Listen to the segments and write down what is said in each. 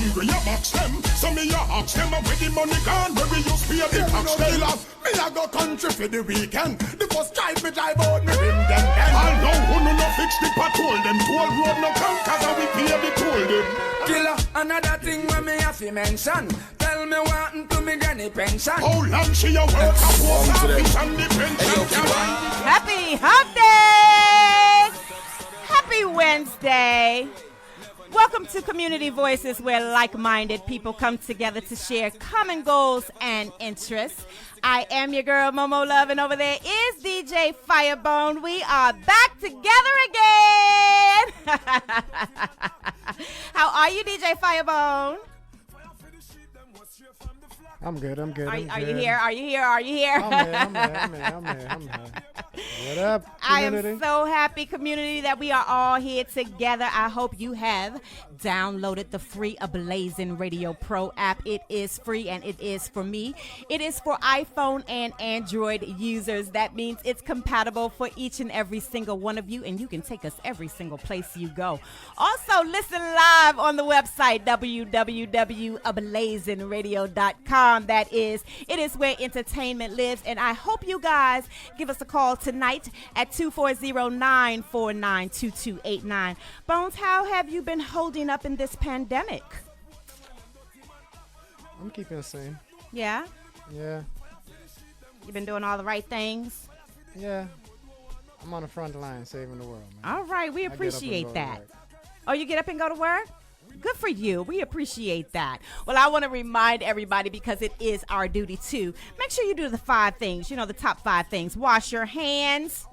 hungry, you box them. So me you ask them where the money gone, where we use pay the tax them. Me a go country for the weekend. The first drive me drive out me rim them. All know who no fix the patrol them. Toll road no come cause we pay the toll them. Killer, another thing when me have to mention. Tell me what to me granny pension. How long she a work a post office and the pension. Happy Hump Day! Happy Wednesday! Welcome to Community Voices, where like-minded people come together to share common goals and interests. I am your girl, MoMo Love, and over there is DJ Firebone. We are back together again. How are you, DJ Firebone? I'm good. Are you here? Are you here? I'm here. What up, community? I am so happy, community, that we are all here together. I hope you have downloaded the free Ablazin Radio Pro app. It is free, and it is for me. It is for iPhone and Android users. That means it's compatible for each and every single one of you, and you can take us every single place you go. Also, listen live on the website, www.ablazinradio.com. It is where entertainment lives, and I hope you guys give us a call tonight at 240-949-2289. Bones, how have you been holding up in this pandemic? I'm keeping the same. Yeah? Yeah. You been doing all the right things? Yeah. I'm on the front line saving the world, man. All right, we appreciate that. Oh, you get up and go to work? Good for you. We appreciate that. Well, I want to remind everybody, because it is our duty too. Make sure you do the 5 things, the top 5 things. Wash your hands.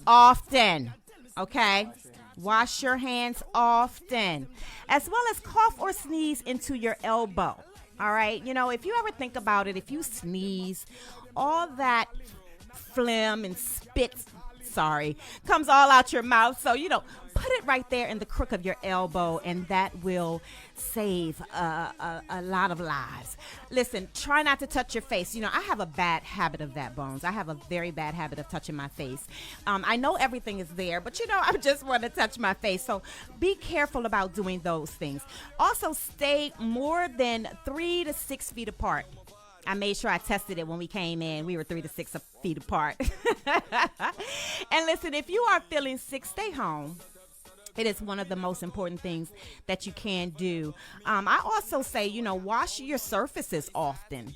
Often. Okay? Wash your hands often. As well as cough or sneeze into your elbow. All right? If you ever think about it, if you sneeze, all that phlegm and spit, comes all out your mouth. So, put it right there in the crook of your elbow, and that will save a lot of lives. Listen, try not to touch your face. I have a bad habit of that, Bones. I have a very bad habit of touching my face. I know everything is there, but I just want to touch my face. So be careful about doing those things. Also, stay more than 3 to 6 feet apart. I made sure I tested it when we came in. We were 3 to 6 feet apart. And listen, if you are feeling sick, stay home. It is one of the most important things that you can do. I also say, wash your surfaces often.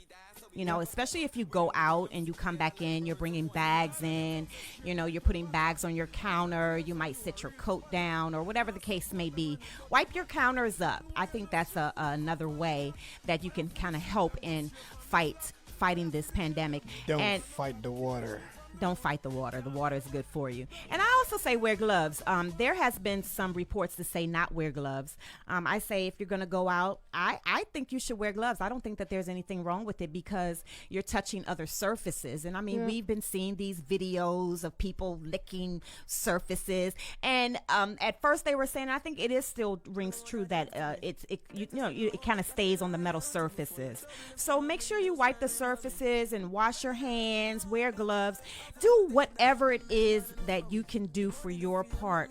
Especially if you go out and you come back in, you're bringing bags in, you're putting bags on your counter, you might sit your coat down or whatever the case may be. Wipe your counters up. I think that's another way that you can kind of help in fighting this pandemic. Don't fight the water. Don't fight the water. The water is good for you. And I also say wear gloves. There has been some reports to say not wear gloves. I say if you're going to go out, I think you should wear gloves. I don't think that there's anything wrong with it, because you're touching other surfaces. And we've been seeing these videos of people licking surfaces. And at first they were saying, I think it is still rings true that it kind of stays on the metal surfaces. So make sure you wipe the surfaces and wash your hands, wear gloves. Do whatever it is that you can do for your part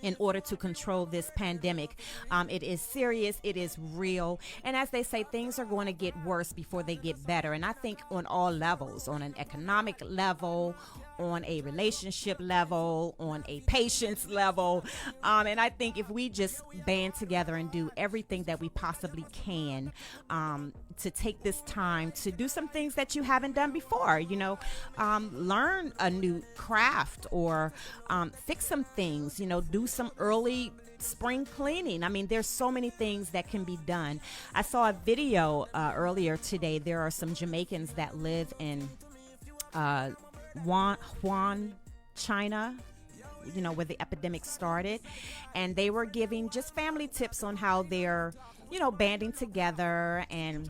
in order to control this pandemic. It is serious. It is real. And as they say, things are going to get worse before they get better. And I think on all levels, on an economic level, on a relationship level, on a patience level. And I think if we just band together and do everything that we possibly can to take this time to do some things that you haven't done before, learn a new craft or fix some things, do some early spring cleaning. There's so many things that can be done. I saw a video earlier today. There are some Jamaicans that live in Wuhan, China, where the epidemic started, and they were giving just family tips on how they're, banding together and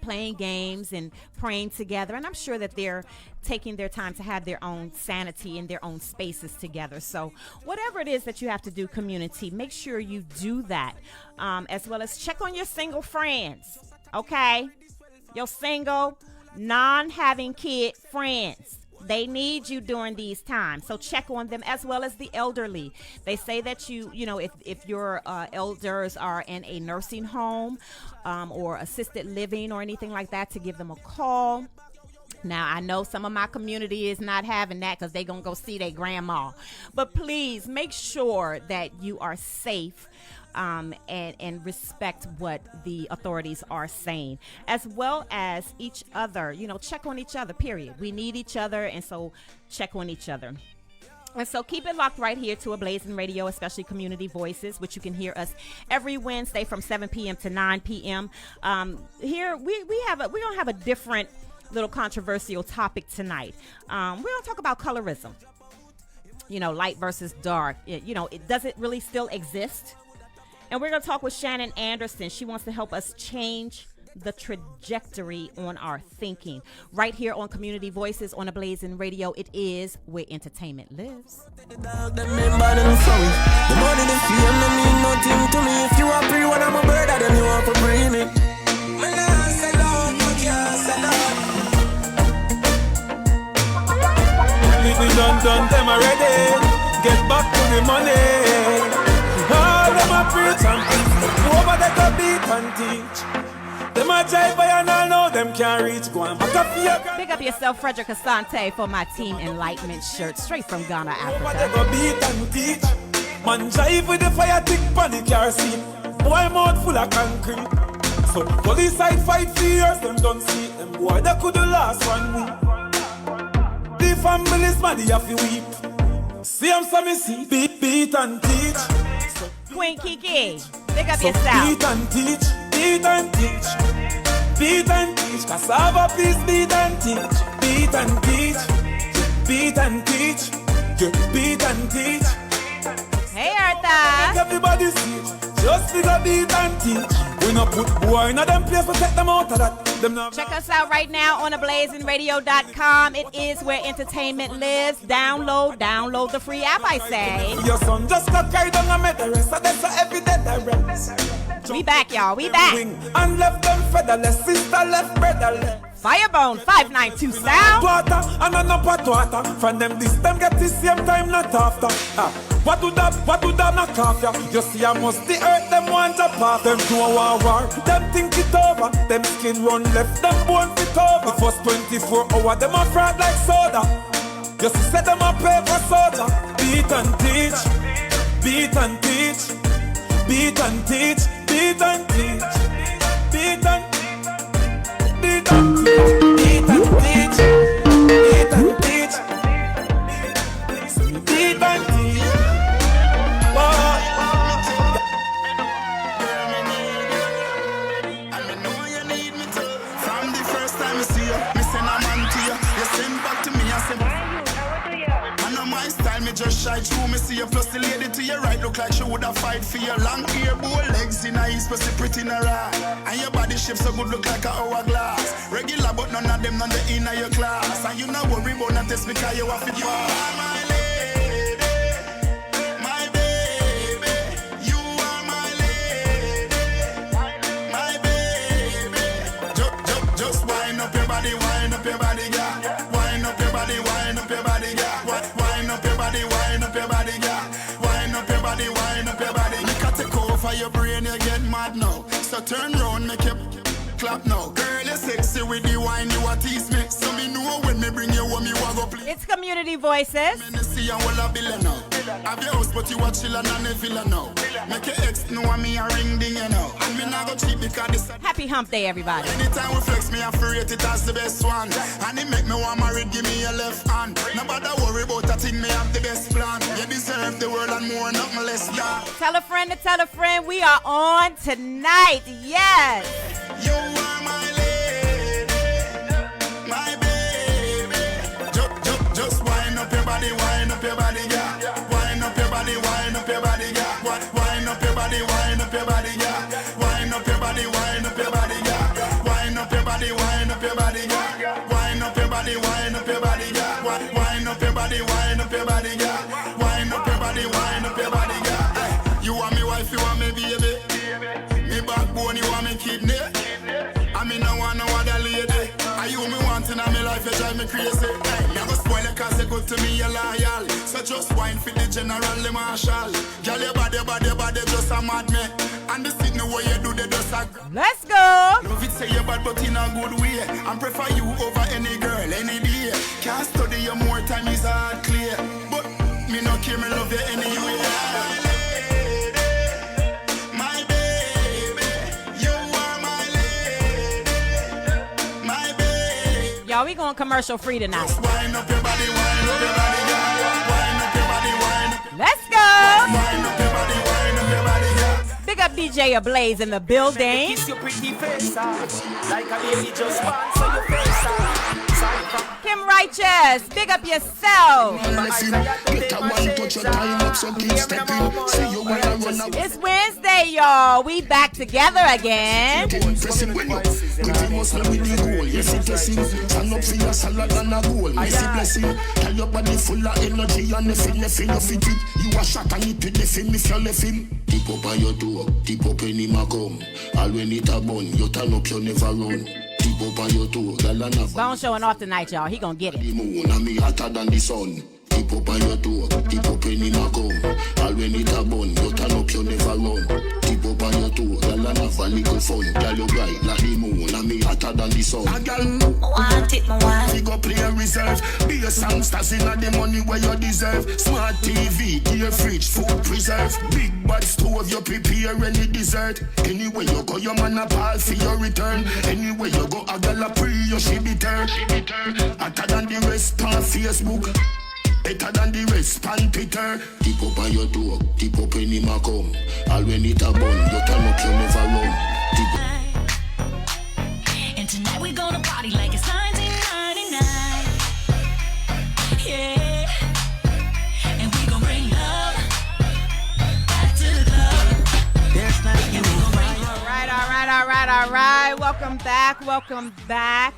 playing games and praying together. And I'm sure that they're taking their time to have their own sanity in their own spaces together. So whatever it is that you have to do, community, make sure you do that, as well as check on your single friends. Okay, your single, non-having kid friends. They need you during these times. So check on them, as well as the elderly. They say that if your elders are in a nursing home or assisted living or anything like that, to give them a call. Now, I know some of my community is not having that because they're going to go see their grandma. But please make sure that you are safe and respect what the authorities are saying, as well as each other. Check on each other, period. We need each other, and so check on each other. And so keep it locked right here to Ablazin Radio, especially Community Voices, which you can hear us every Wednesday from 7 p.m. to 9 p.m. Here we're gonna have a different little controversial topic tonight. We're gonna talk about colorism. Light versus dark. Does it really still exist? And we're gonna talk with Shannon Anderson. She wants to help us change the trajectory on our thinking. Right here on Community Voices on Ablazin Radio, it is where entertainment lives. The money, the fame, no mean nothing to me. If you are free, when I'm a bird, then you want to bring me. Done them already. Get back to the money. All them a preach and preach. Over they go beat and teach. Them a jive by and all know them can't reach. Go and back up here. Big up yourself, Frederick Asante, for my Team Enlightenment shirt, straight from Ghana, Africa. Over they go beat and teach. Man jive with the fire tick panic car seat. Boy mouth full of concrete. So police side fight for years, them don't see them. Boy they could the last 1 week. The family's mad, you have to weep. See them some see, beat and teach. So Queen Kiki, big up yourself. Beat and teach, beat and teach. Beat and teach, cassava please beat and teach. Beat and teach, beat and teach. Beat and teach. Hey Artha. Everybody see it, just figure beat and teach. We not put boy in them place, but take them out of that. Check us out right now on ablazinradio.com. It is where entertainment lives. Download the free app, I say. Your son just got carried on a meteorist, so that's every day they rest. We back, y'all. We back. And left them featherless, sister left brotherless. Firebone 592 sound. Water and an upper water. From them this time get the same time, not after. What do that knock off ya? You see I must the earth them want to pass. Them do a war, them think it over. Them skin run left, them bone fit over. The first 24 hours, them a fraud like soda. You see say them a paper soda. Beat and teach, beat and teach. Beat and teach, beat and teach. Beat and teach, beat and teach. Beat and teach, beat and teach. Beat and teach. Just shy through me, see you. Plus the lady to your right look like she woulda fight for your long hair, bow legs in her east, pussy pretty in her eye. And your body shape so good, look like a hourglass. Regular, but none of them none the inner your class. And you not worry about not test because you have to. You are my lady, my baby. You are my lady, my baby. Just wind up your body, wind up your body, yeah. Wind up your body, wind up your body, yeah. Wind up your body, wind up your body, yeah. Wind up your body, wind up your body. You got to over your brain, you get mad now. So turn round, make you clap now. Girl, you're sexy with the wine, you a tease me. So me know when me bring you home, you a go play. It's Community Voices. Me see you all a bill now. Have your house, but you a chillin' and a villa now. Make your ex know me a ring ding, you know. And me not go cheap because this. Happy Hump Day, everybody. Anytime we flex, me I rate it as the best one. And it make me want married, give me a left hand. Nobody worry about a thing, me have the best plan. You deserve the world and more, nothing less than. Tell a friend, we are on tonight. Yes. You are my lady, my baby. Just wind up your body, wind up your body, yeah. Wind up your body, wind up your body, yeah. Wind up your body, wind up your body, yeah. Wind up your body, wind up your body, yeah. Wind up your body, wind up your body, yeah. Wind up your body, wind up your body, yeah. Wind up your body, wind up your body, yeah. Wind up your body, wind up your body, yeah. You want me wife, you want me baby. Me backbone, you want me kidney. I mean, no one no other lady. Are you me wanting in my life, you drive me crazy. Me I go spoil to me you loyal. So just wine for the general, the marshal. Girl, your body just a mad me. And the signal where you do the just a. Let's go. Love it say you bad but in a good way. And prefer you over any girl, any day. Can't study you more time is hard clear. But me no care, me love you anyway. My baby, you are my lady. My baby. Y'all, we going commercial free tonight. Just wind up your body, wind up your body, girl. Wind up your body, wind up. Let's go. Wind up your body, wind up your body, girl. Big up DJ Ablazin in the building. Kiss your pretty face like a baby just wants your face Kim Righteous, big up yourself. It's Wednesday, y'all. We back together again. Deep up on your door, deep up in him a come. All when it a bun, you turn up, you never run. Deep up on your door, girl and a Bone showing off tonight, y'all. He gonna get it. The moon and me hotter than the sun. Deep up on your door, deep up in him a come. All when it a bun, you turn up, you never run. Deep up on your door, girl and have a little fun. Girl you bright like the moon and me hotter than the sun. A girl, want it, my wife. we go play a reserve. Be a songsters in the money where you deserve. Smart TV, dear fridge, food preserve. Big bad stove, you prepare any dessert. Anywhere you go, your man a pal for your return. Anywhere you go, a girl a pre, you she bitter. Hotter than the rest on Facebook. Better than the rest on Twitter. Deep up on your door, deep up in him a come. All when it a bun, you turn up, you never run. Deep up. And tonight we gonna party like it's 1999. Yeah. And we gon' bring love back to the club. There's nothing you will bring. All right. Welcome back.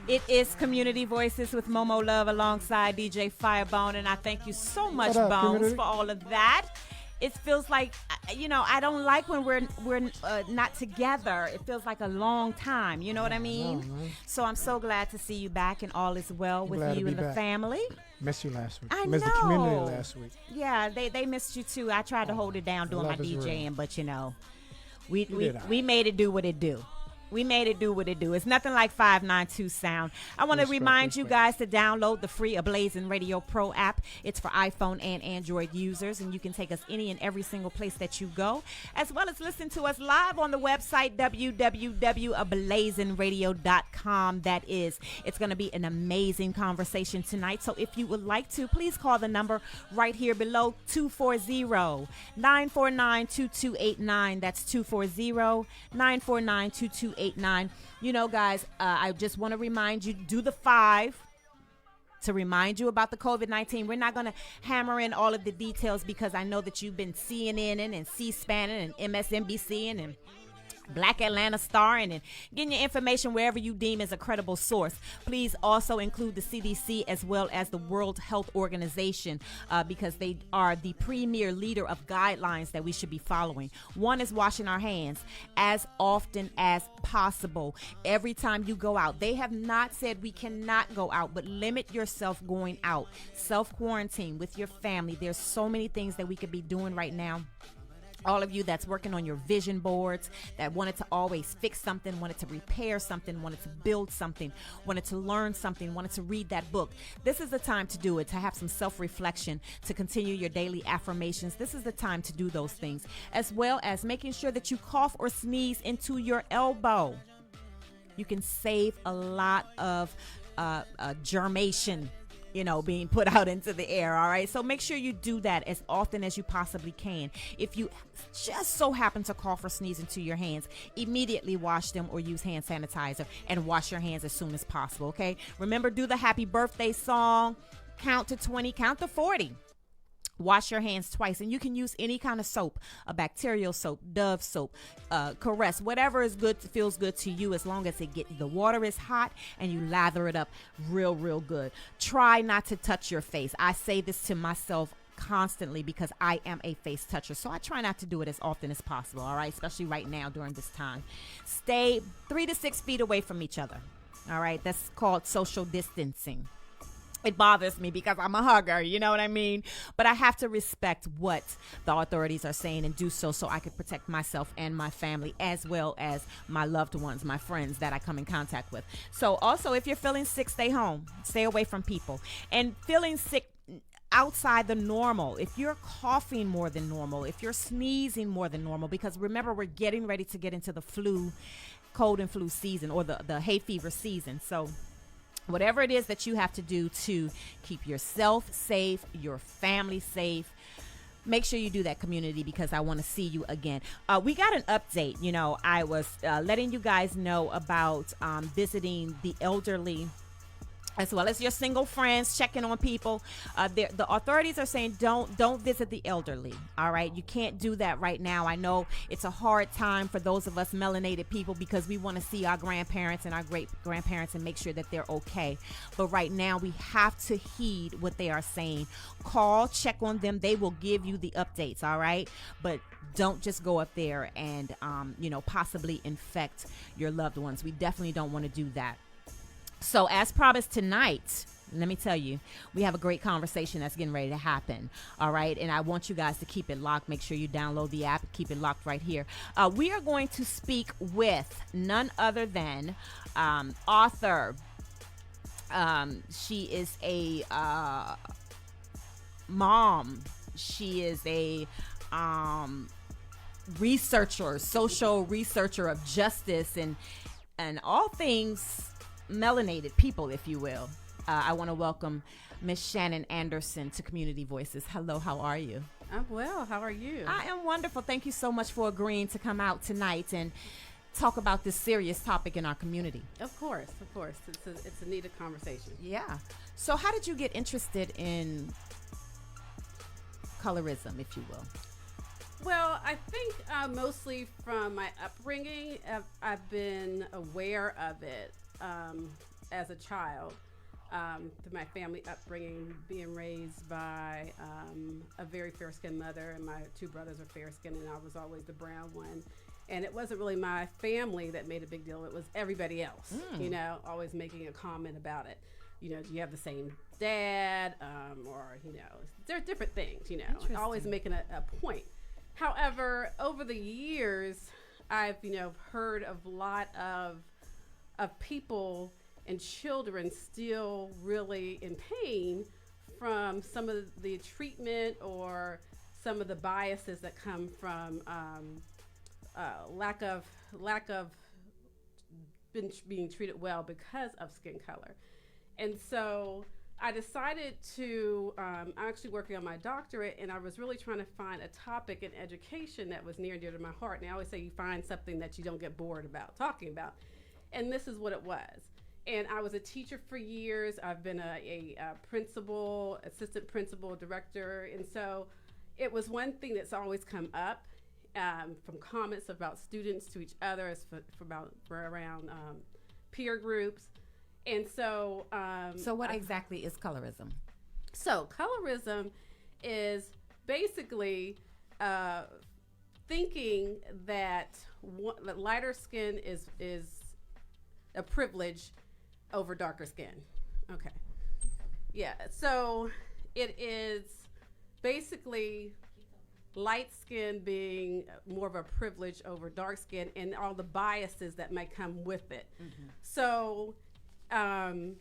It is Community Voices with MoMo Love alongside DJ Firebone, and I thank you so much, What up, Bones, community? for all of that. It feels like, I don't like when we're not together. It feels like a long time. You know what I mean? So I'm so glad to see you back and all is well with glad to you be and the back. family. Missed you last week. I Missed know. the community last week. Yeah, they missed you too. I tried to hold it down doing my love is real. DJing, but did all we right. made it do what it do. We made it do what it do. It's nothing like 592 sound. I want to remind you guys to download the free Ablazin Radio Pro app. It's for iPhone and Android users, and you can take us any and every single place that you go, as well as listen to us live on the website, www.ablazinradio.com. That is. It's going to be an amazing conversation tonight, so if you would like to, please call the number right here below, 240-949-2289. That's 240-949-2289. You know, guys, I just want to remind you, do the 5 to remind you about the COVID-19. We're not going to hammer in all of the details because I know that you've been CNNing and C-SPANing and MSNBCing and Black Atlanta Starring and getting your information wherever you deem as a credible source. Please also include the CDC as well as the World Health Organization because they are the premier leader of guidelines that we should be following. One is washing our hands as often as possible. Every time you go out, they have not said we cannot go out, but limit yourself going out. Self-quarantine with your family. There's so many things that we could be doing right now. All of you that's working on your vision boards, that wanted to always fix something, wanted to repair something, wanted to build something, wanted to learn something, wanted to read that book. This is the time to do it, to have some self-reflection, to continue your daily affirmations. This is the time to do those things, as well as making sure that you cough or sneeze into your elbow. You can save a lot of germation, being put out into the air. All right. So make sure you do that as often as you possibly can. If you just so happen to cough or sneeze into your hands, immediately wash them or use hand sanitizer and wash your hands as soon as possible. Okay. Remember, do the happy birthday song, count to 20, count to 40. Wash your hands twice, and you can use any kind of soap, a bacterial soap, Dove soap, Caress, whatever is good, feels good to you, as long as the water is hot and you lather it up real good. Try not to touch your face. I say this to myself constantly because I am a face toucher, so I try not to do it as often as possible. All right, especially right now during this time. Stay 3 to 6 feet away from each other. All right, that's called social distancing. It bothers me because I'm a hugger, you know what I mean? But I have to respect what the authorities are saying and do so I can protect myself and my family, as well as my loved ones, my friends that I come in contact with. So also, if you're feeling sick, stay home. Stay away from people. And feeling sick outside the normal, if you're coughing more than normal, if you're sneezing more than normal, because remember, we're getting ready to get into the cold and flu season, or the hay fever season. So whatever it is that you have to do to keep yourself safe, your family safe, make sure you do that, community, because I want to see you again. We got an update. You know, I was letting you guys know about visiting the elderly, as well as your single friends, checking on people. The authorities are saying don't visit the elderly. All right, you can't do that right now. I know it's a hard time for those of us melanated people because we want to see our grandparents and our great grandparents and make sure that they're okay. But right now we have to heed what they are saying. Call, check on them. They will give you the updates. All right, but don't just go up there and possibly infect your loved ones. We definitely don't want to do that. So as promised tonight, let me tell you, we have a great conversation that's getting ready to happen. All right. And I want you guys to keep it locked. Make sure you download the app. Keep it locked right here. We are going to speak with none other than author. She is a mom. She is a researcher, social researcher of justice and all things melanated people, if you will. I want to welcome Miss Shannon Anderson to Community Voices. Hello, how are you? I'm well. How are you? I am wonderful. Thank you so much for agreeing to come out tonight and talk about this serious topic in our community. Of course. It's a needed conversation. Yeah. So how did you get interested in colorism, if you will? Well, I think mostly from my upbringing, I've been aware of it as a child, through my family upbringing, being raised by a very fair-skinned mother, and my two brothers are fair-skinned, and I was always the brown one. And it wasn't really my family that made a big deal. It was everybody else, always making a comment about it. Do you have the same dad? Or, there are different things, always making a point. However, over the years, I've, heard of a lot of people and children still really in pain from some of the treatment or some of the biases that come from lack of being treated well because of skin color. And so I decided to, I'm actually working on my doctorate, and I was really trying to find a topic in education that was near and dear to my heart. And I always say you find something that you don't get bored about talking about. And this is what it was. And I was a teacher for years. I've been a principal, assistant principal, director. And so it was one thing that's always come up from comments about students to each other, around peer groups. And so... so what exactly is colorism? So colorism is basically thinking that lighter skin is a privilege over darker skin. Okay. Yeah. So it is basically light skin being more of a privilege over dark skin and all the biases that may come with it. Mm-hmm. So, and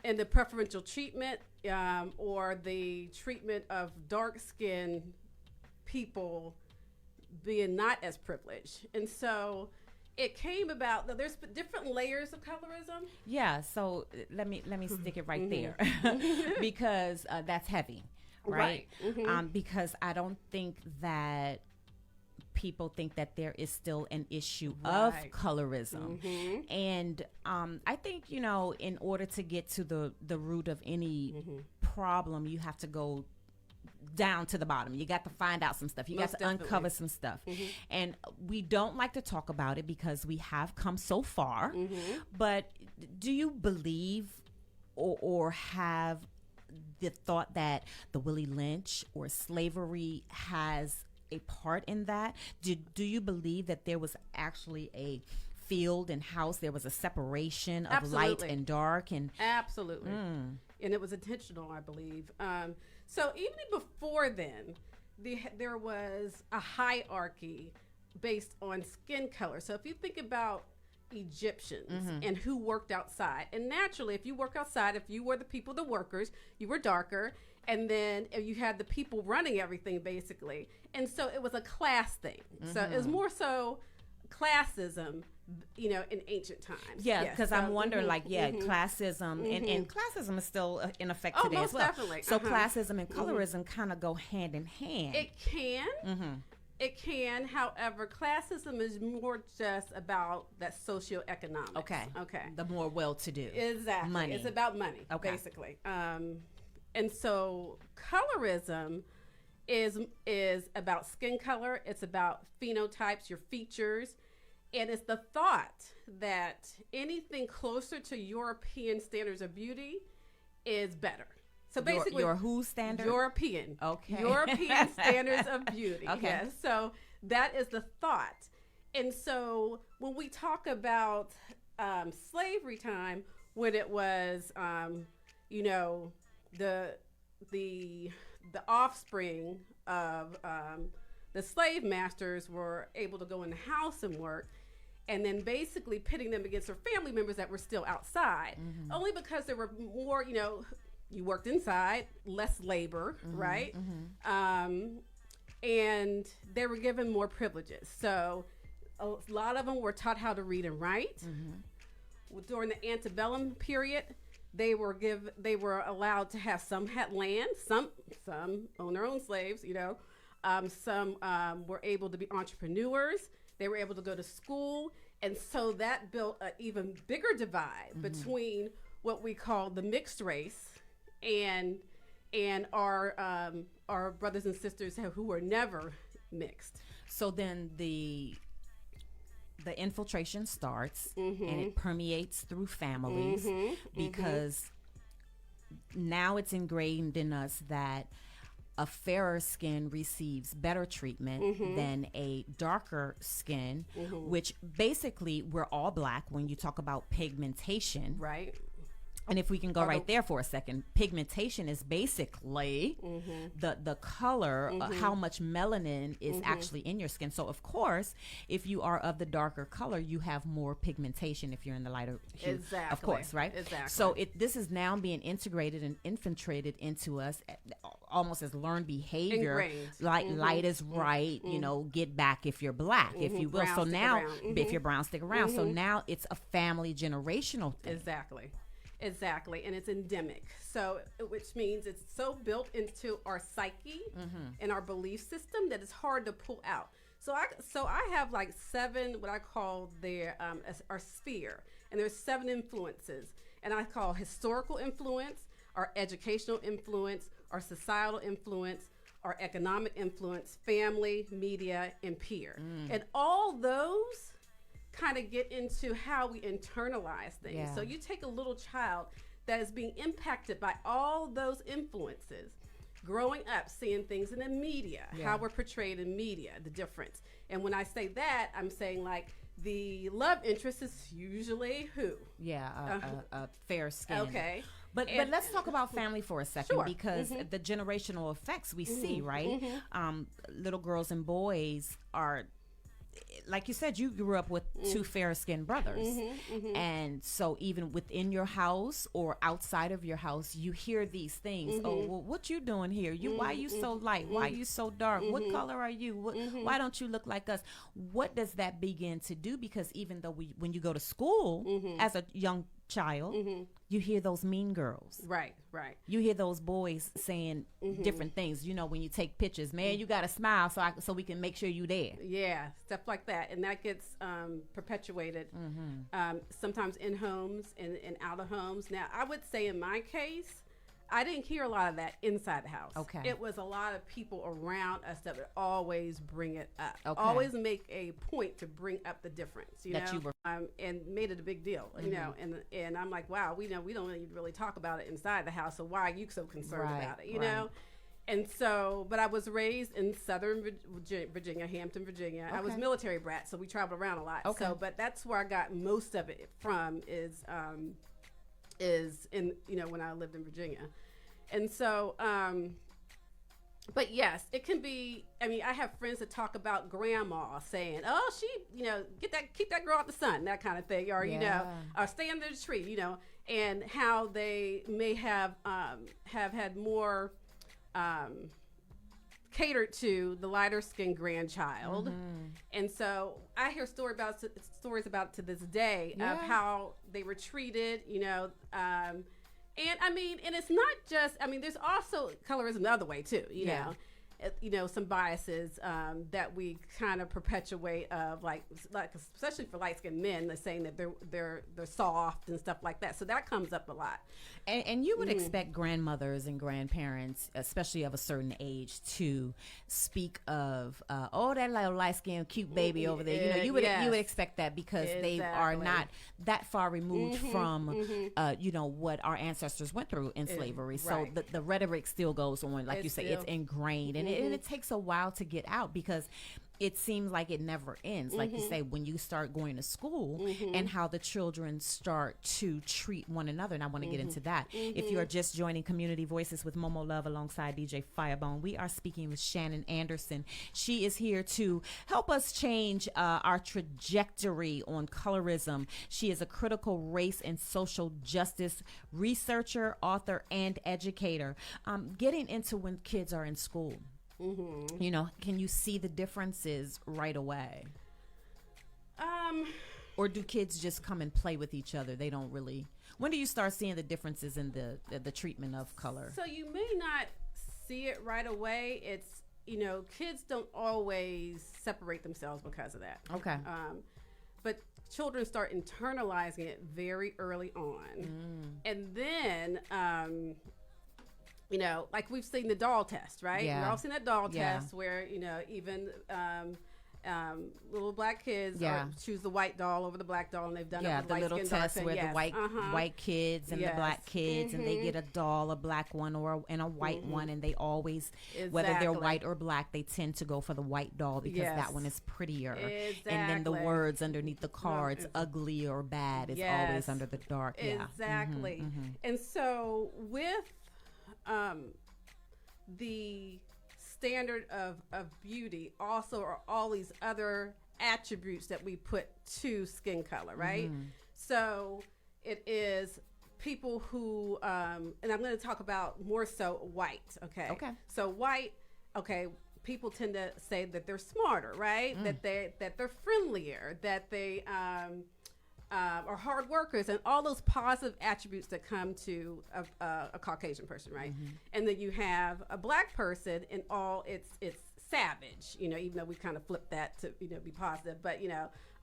the preferential treatment or the treatment of dark skin people being not as privileged. And so it came about that there's different layers of colorism. Yeah, so let me stick it right there because that's heavy, right? Mm-hmm. Because I don't think that people think that there is still an issue of colorism. Mm-hmm. And I think, in order to get to the root of any problem, you have to go down to the bottom. You got to find out some stuff. You got to uncover some stuff. Mm-hmm. And we don't like to talk about it because we have come so far. Mm-hmm. But do you believe or have the thought that the Willie Lynch or slavery has a part in that? Do you believe that there was actually a field and house, there was a separation of Absolutely. light and dark, and Absolutely. And it was intentional, I believe. So even before then, there was a hierarchy based on skin color. So if you think about Egyptians and who worked outside, and naturally, if you work outside, if you were the people, the workers, you were darker, and then you had the people running everything, basically. And so it was a class thing. So it was more so classism, you know, in ancient times. Yeah, because I'm wondering, classism, and classism is still in effect today most as well. Definitely. So classism and colorism kind of go hand in hand. It can. It can. However, classism is more just about that socioeconomics. Okay. Okay. The more well-to-do. Exactly. Money. It's about money, basically. And so colorism is about skin color. It's about phenotypes, your features. And it's the thought that anything closer to European standards of beauty is better. So basically, your who standard? European. Okay. European standards of beauty. Okay. Yes. So that is the thought. And so when we talk about slavery time, when it was, you know, the offspring of the slave masters were able to go in the house and work, and then basically pitting them against their family members that were still outside, only because there were more, you know, you worked inside, less labor, right? And they were given more privileges. So a lot of them were taught how to read and write. During the antebellum period, they were allowed to have, some had land, some owned their own slaves, you know. Some were able to be entrepreneurs. They were able to go to school. And so that built an even bigger divide between what we call the mixed race and our brothers and sisters who were never mixed. So then the infiltration starts and it permeates through families because now it's ingrained in us that a fairer skin receives better treatment than a darker skin, which basically we're all black when you talk about pigmentation. Right. And if we can go right there for a second, pigmentation is basically the color, how much melanin is actually in your skin. So, of course, if you are of the darker color, you have more pigmentation if you're in the lighter hue. Exactly. Of course, right? Exactly. So this is now being integrated and infiltrated into us almost as learned behavior. Ingrained. Like light is right, you know, get back if you're black, if you will. Brown, so stick now, around. if you're brown, stick around. So now it's a family generational thing. Exactly, and it's endemic. So, which means it's so built into our psyche and our belief system that it's hard to pull out. So I have like 7 what I call our sphere, and there's 7 influences, and I call historical influence, our educational influence, our societal influence, our economic influence, family, media, and peer, and all those kind of get into how we internalize things. Yeah. So you take a little child that is being impacted by all those influences, growing up, seeing things in the media, how we're portrayed in media, the difference. And when I say that, I'm saying like the love interest is usually who? Yeah, a fair skin. Okay. But let's talk about family for a second, because the generational effects we see, right? Little girls and boys are, like you said, you grew up with 2 fair-skinned brothers, and so even within your house or outside of your house, you hear these things. Oh, well, what you doing here? Why you so light? Why you so dark? What color are you? Why don't you look like us? What does that begin to do? Because even though when you go to school as a young child, you hear those mean girls. Right. You hear those boys saying different things. You know, when you take pictures, man, you got to smile so we can make sure you there. Yeah, stuff like that. And that gets perpetuated sometimes in homes and out of homes. Now, I would say in my case, I didn't hear a lot of that inside the house. Okay. It was a lot of people around us that would always bring it up. Okay. Always make a point to bring up the difference, you That know? you were- and made it a big deal, you know? And I'm like, wow, we don't really talk about it inside the house, so why are you so concerned about it, you know? And so, but I was raised in Southern Virginia, Hampton, Virginia. I was military brat, so we traveled around a lot. Okay. So, but that's where I got most of it from is in, when I lived in Virginia. And so, but yes, it can be. I mean, I have friends that talk about grandma saying, "Oh, she, keep that girl out the sun," that kind of thing, or or stay under the tree, and how they may have had more catered to the lighter skinned grandchild, and so I hear stories about to this day of how they were treated, and I mean, and it's not just, I mean, there's also colorism the other way too, you know, some biases that we kind of perpetuate of like especially for light-skinned men, they're saying that they're soft and stuff like that. So that comes up a lot. And you would expect grandmothers and grandparents, especially of a certain age, to speak of, that little light-skinned cute baby over there. You would expect that because they are not that far removed from, what our ancestors went through in slavery. So the rhetoric still goes on, like you say, it's ingrained, and it takes a while to get out because it seems like it never ends. Like you say, when you start going to school and how the children start to treat one another. And I want to get into that. If you are just joining Community Voices with MoMo Love alongside DJ Firebone, we are speaking with Shannon Anderson. She is here to help us change our trajectory on colorism. She is a critical race and social justice researcher, author, and educator. Getting into when kids are in school. Can you see the differences right away? Or do kids just come and play with each other? They don't really. When do you start seeing the differences in the treatment of color? So you may not see it right away. It's, kids don't always separate themselves because of that. Okay. But children start internalizing it very early on. And then, like we've seen the doll test, right? Yeah. We've all seen that doll test where, even little black kids choose the white doll over the black doll, and they've done it with the little test where the white kids and the black kids, and they get a doll, a black one and a white one, and they always, whether they're white or black, they tend to go for the white doll because that one is prettier. Exactly. And then the words underneath the cards, ugly or bad, is always under the dark. Exactly. And so with the standard of beauty also are all these other attributes that we put to skin color, right? So it is people who and I'm going to talk about more so white, okay? So white, people tend to say that they're smarter, right? That they're friendlier, that they are hard workers, and all those positive attributes that come to a Caucasian person, right? And then you have a black person, and all it's savage, even though we kind of flip that to be positive, but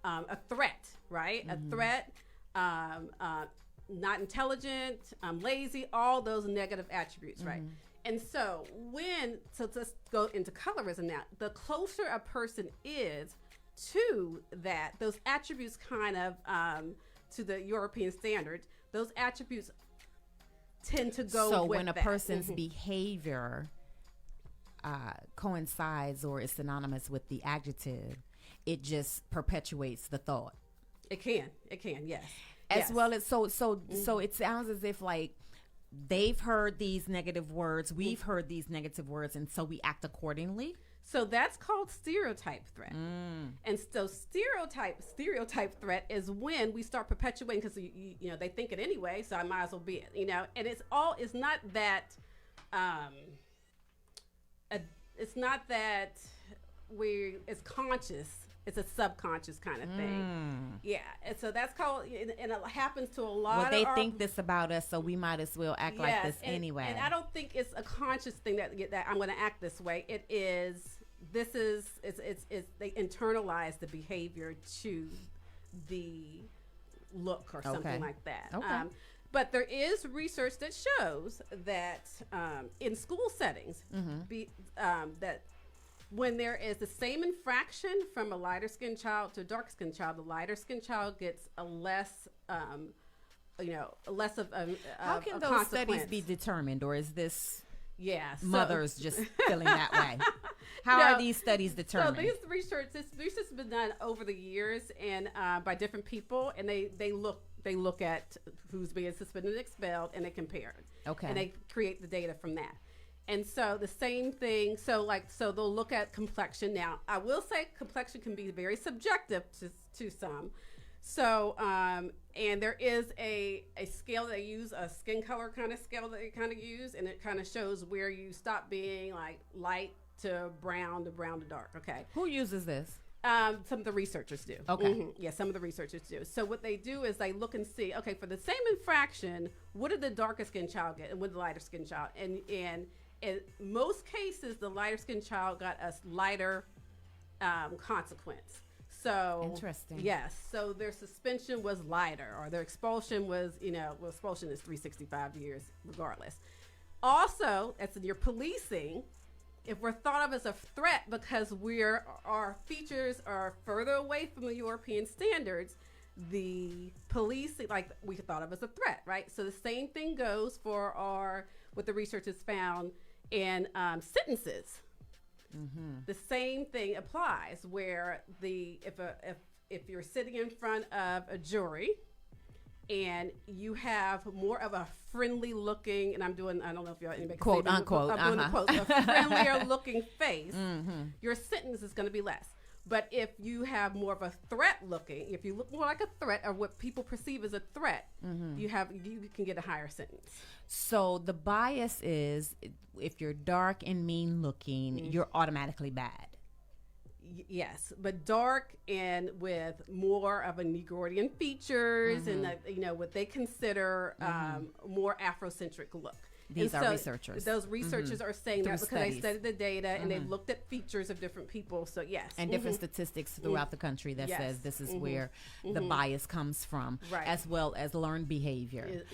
a threat, right? A threat, not intelligent, lazy, all those negative attributes, right? And so let's go into colorism now. The closer a person is to that, those attributes kind of to the European standard, those attributes tend to go so with when a that. person's behavior coincides or is synonymous with the adjective, it just perpetuates the thought. It can, yes. As well as so it sounds as if like they've heard these negative words, we've heard these negative words, and so we act accordingly. So that's called stereotype threat. And so stereotype threat is when we start perpetuating, because they think it anyway, so I might as well be it, and it's not that it's not that it's conscious. It's a subconscious kind of thing. Yeah. And so that's called, and it happens to a lot they think this about us, so we might as well act like this anyway. And I don't think it's a conscious thing that I'm going to act this way. It is, they internalize the behavior to the look or something like that. But there is research that shows that in school settings, that when there is the same infraction from a lighter skinned child to a dark skinned child, the lighter skinned child gets a less of how can those studies be determined, or is this Yeah, mothers just feeling that way. How are these studies determined? So this research has been done over the years and by different people, and they look at who's being suspended and expelled, and they compare it. Okay. And they create the data from that. And so the same thing. So they'll look at complexion. Now, I will say complexion can be very subjective to some. So, and there is a scale they use, a skin color kind of scale that they kind of use, and it kind of shows where you stop being like light to brown to dark. Okay. Who uses this? Some of the researchers do. Okay. Mm-hmm. Yeah, some of the researchers do. So what they do is they look and see, okay, for the same infraction, what did the darker skinned child get and what did the lighter skinned child? And in most cases, the lighter skinned child got a lighter consequence. So interesting. Yes. So their suspension was lighter, or their expulsion was, expulsion is 365 years regardless. Also, as in your policing, if we're thought of as a threat because our features are further away from the European standards, the policing, like we thought of as a threat, right? So the same thing goes for what the research has found in sentences. Mm-hmm. The same thing applies where if you're sitting in front of a jury and you have more of a friendly looking, and I don't know if anybody can quote say unquote, I'm doing the quote, a friendlier looking face, your sentence is going to be less. But if you have more of a threat looking, if you look more like a threat or what people perceive as a threat, you can get a higher sentence. So the bias is if you're dark and mean looking, you're automatically bad. Yes, but dark and with more of a Negroidian features and what they consider more Afrocentric look. These are researchers. Those researchers are saying that because studies. they studied the data and they've looked at features of different people. So yes, and different statistics throughout the country that says this is where the bias comes from, right, as well as learned behavior.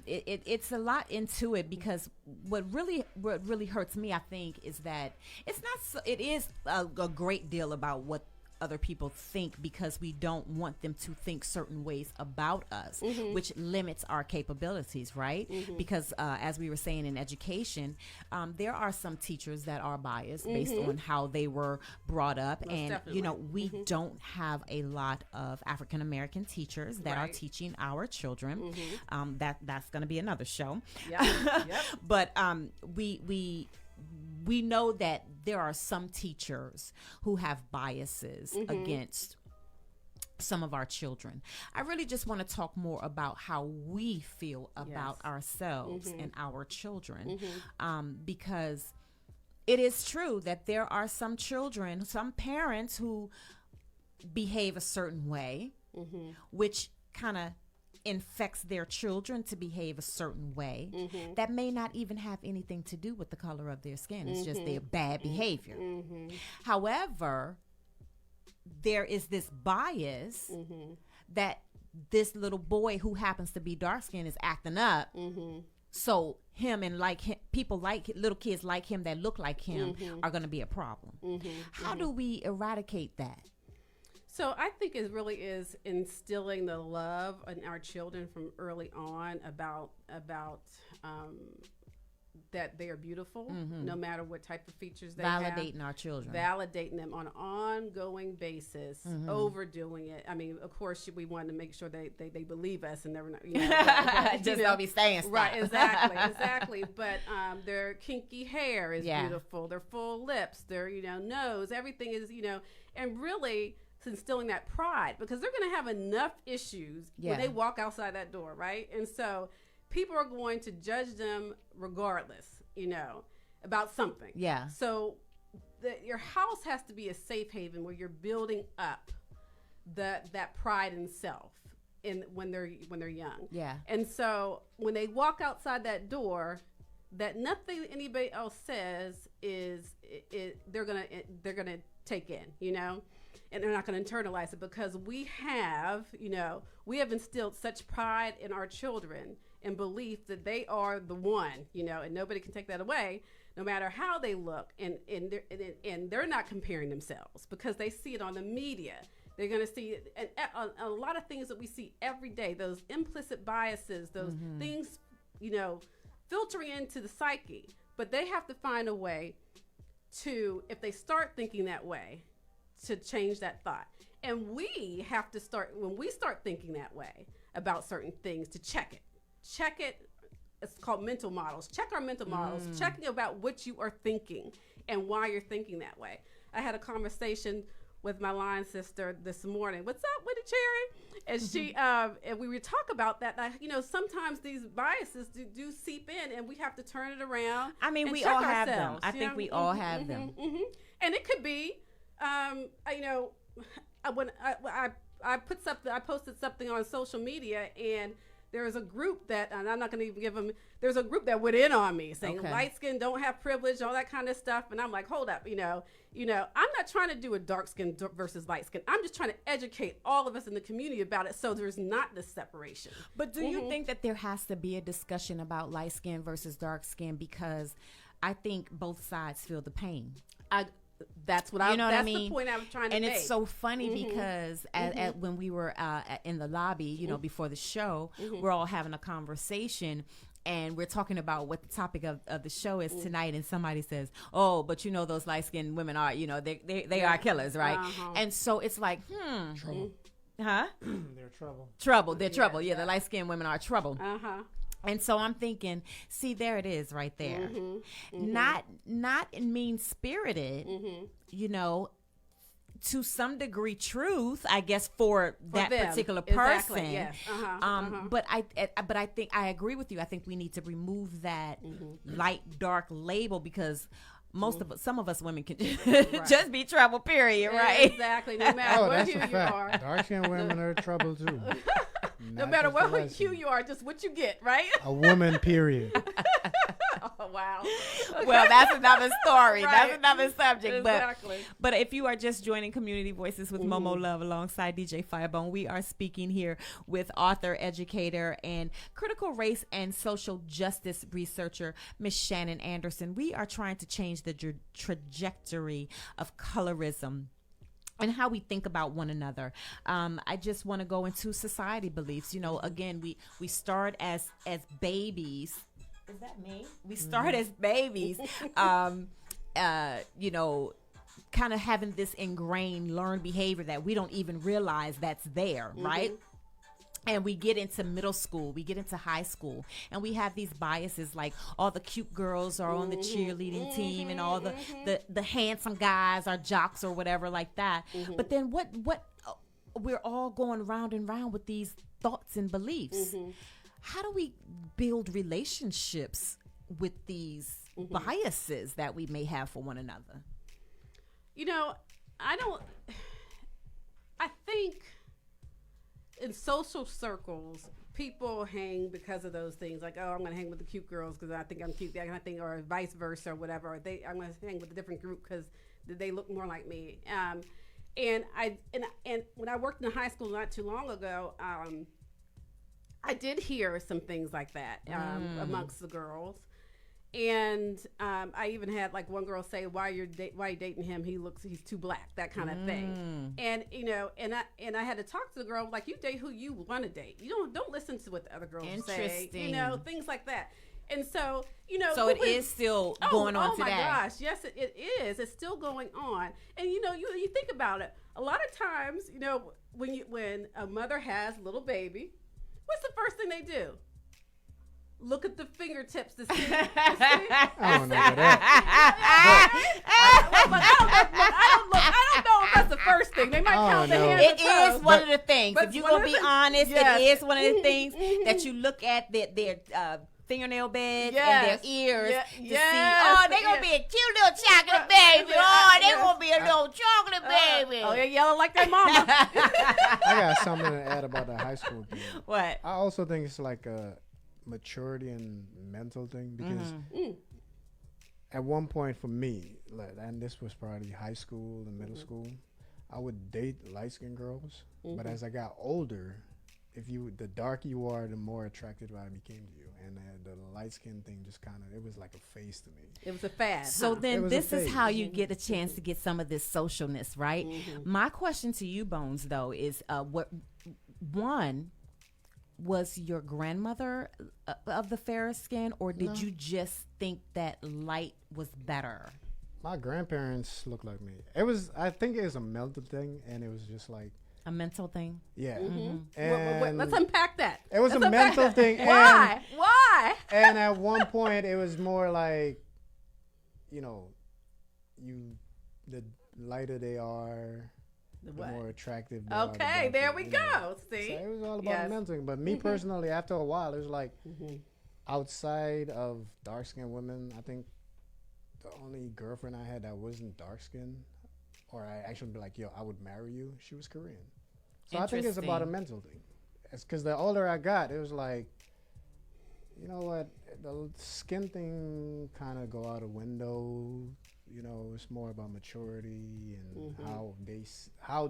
It's a lot into it because what really hurts me, I think, is that it's not. It is a great deal about what other people think because we don't want them to think certain ways about us, which limits our capabilities, right? Because as we were saying in education, there are some teachers that are biased based on how they were brought up. Most and definitely. We don't have a lot of African American teachers that are teaching our children. That's going to be another show. Yep. But we know that there are some teachers who have biases against some of our children. I really just want to talk more about how we feel about ourselves and our children, because it is true that there are some children, some parents who behave a certain way, which kind of infects their children to behave a certain way that may not even have anything to do with the color of their skin. It's just their bad behavior. However, there is this bias that this little boy who happens to be dark skinned is acting up. So him and people like little kids like him that look like him are going to be a problem. How do we eradicate that? So I think it really is instilling the love in our children from early on about that they are beautiful, no matter what type of features they Validating have. our children. Validating them on an ongoing basis, overdoing it. I mean, of course, we want to make sure they believe us and they're not, just don't be saying stuff. Right, exactly. But their kinky hair is beautiful. Their full lips, their, nose, everything is, and really instilling that pride, because they're going to have enough issues when they walk outside that door, right? And so people are going to judge them regardless, about something. Yeah. So your house has to be a safe haven where you're building up that pride in self when they're young. Yeah. And so when they walk outside that door, that nothing anybody else says is they're gonna take in, and they're not going to internalize it, because we have instilled such pride in our children and belief that they are the one, and nobody can take that away, no matter how they look, and they're not comparing themselves because they see it on the media. They're going to see it, and a lot of things that we see every day, those implicit biases, those things, filtering into the psyche. but they have to find a way to, if they start thinking that way, to change that thought. And we have to start, when we start thinking that way about certain things, to check it. It's called mental models. Check our mental models. Checking about what you are thinking and why you're thinking that way. I had a conversation with my line sister this morning. What's up, Winnie Cherry? And she and we would talk about that. Sometimes these biases do seep in, and we have to turn it around. I mean, we all have them. I think we all have them. And it could be, when I put something, I posted something on social media, and there was a group that, and I'm not going to even give them, there's a group that went in on me saying light skin don't have privilege, all that kind of stuff. And I'm like, hold up, I'm not trying to do a dark skin versus light skin. I'm just trying to educate all of us in the community about it, so there's not this separation. But do you think that there has to be a discussion about light skin versus dark skin? Because I think both sides feel the pain. That's what that's the point I was trying to make. And it's so funny because when we were in the lobby, before the show, we're all having a conversation, and we're talking about what the topic of the show is tonight, and somebody says, "Oh, but those light-skinned women are, they are killers, right?" And so it's like, Trouble. Huh? They're trouble. Trouble. They're trouble. Yeah, the light-skinned women are trouble. And so I'm thinking, see, there it is right there. Not mean-spirited, to some degree truth, I guess, for that them. Particular person. Exactly, yes. But I think I agree with you. I think we need to remove that light dark label, because some of us women can just be trouble, period, right? Exactly. No matter what hue you are. Dark-skinned women are trouble too. No matter what hue you are, just what you get, right? A woman, period. Oh, wow. Well, that's another story. Right. That's another subject. Exactly. But if you are just joining Community Voices with MoMo Love alongside DJ Firebone, we are speaking here with author, educator, and critical race and social justice researcher, Miss Shannon Anderson. We are trying to change the trajectory of colorism and how we think about one another. I just want to go into society beliefs. Again, we start as babies. Is that me? We start as babies, kind of having this ingrained learned behavior that we don't even realize that's there, right? And we get into middle school, we get into high school, and we have these biases like all the cute girls are on the cheerleading team, and all the handsome guys are jocks or whatever like that. But then what we're all going round and round with these thoughts and beliefs. How do we build relationships with these biases that we may have for one another? I think in social circles, people hang because of those things. Like, oh, I'm going to hang with the cute girls because I think I'm cute. I think, or vice versa, or whatever. Or I'm going to hang with a different group because they look more like me. And when I worked in high school not too long ago, I did hear some things like that amongst the girls. And I even had like one girl say, why are you dating him? He's too black, that kind of thing. And and I had to talk to the girl, like, you date who you want to date. You don't listen to what the other girls say. Things like that. And so, so it is still going on today. Oh my gosh, yes, it is. It's still going on. And you think about it. A lot of times, when a mother has a little baby, what's the first thing they do? Look at the fingertips to see. I don't know about that. I don't know if that's the first thing. They might count the hands. It is one of the things. If you're going to be honest, it is one of the things that you look at their fingernail beds and their ears to see, they're going to be a cute little chocolate baby. They're going to be a little chocolate baby. They're yellow like their mama. I got something to add about the high school thing. What? I also think it's like a maturity and mental thing, because at one point for me, and this was probably high school and middle school, I would date light-skinned girls, but as I got older, the darker you are, the more attracted I became to you. And the light skin thing just it was like a phase to me. It was a fad. So then this is how you get a chance to get some of this socialness, right? My question to you, Bones, though, is was your grandmother of the fairer skin, or did you just think that light was better? My grandparents look like me. I think it was a mental thing, and it was just like a mental thing. Yeah. Wait, let's unpack that. It was a mental thing. Why? And at one point, it was more like, the lighter they are, the more attractive they are. Okay, there we go. See? So it was all about the mental thing. But me personally, after a while, it was like, outside of dark-skinned women, I think the only girlfriend I had that wasn't dark-skinned, or I actually be like, yo, I would marry you, she was Korean. So I think it's about a mental thing. It's because the older I got, it was like, you know what, the skin thing kind of go out a window. It's more about maturity and how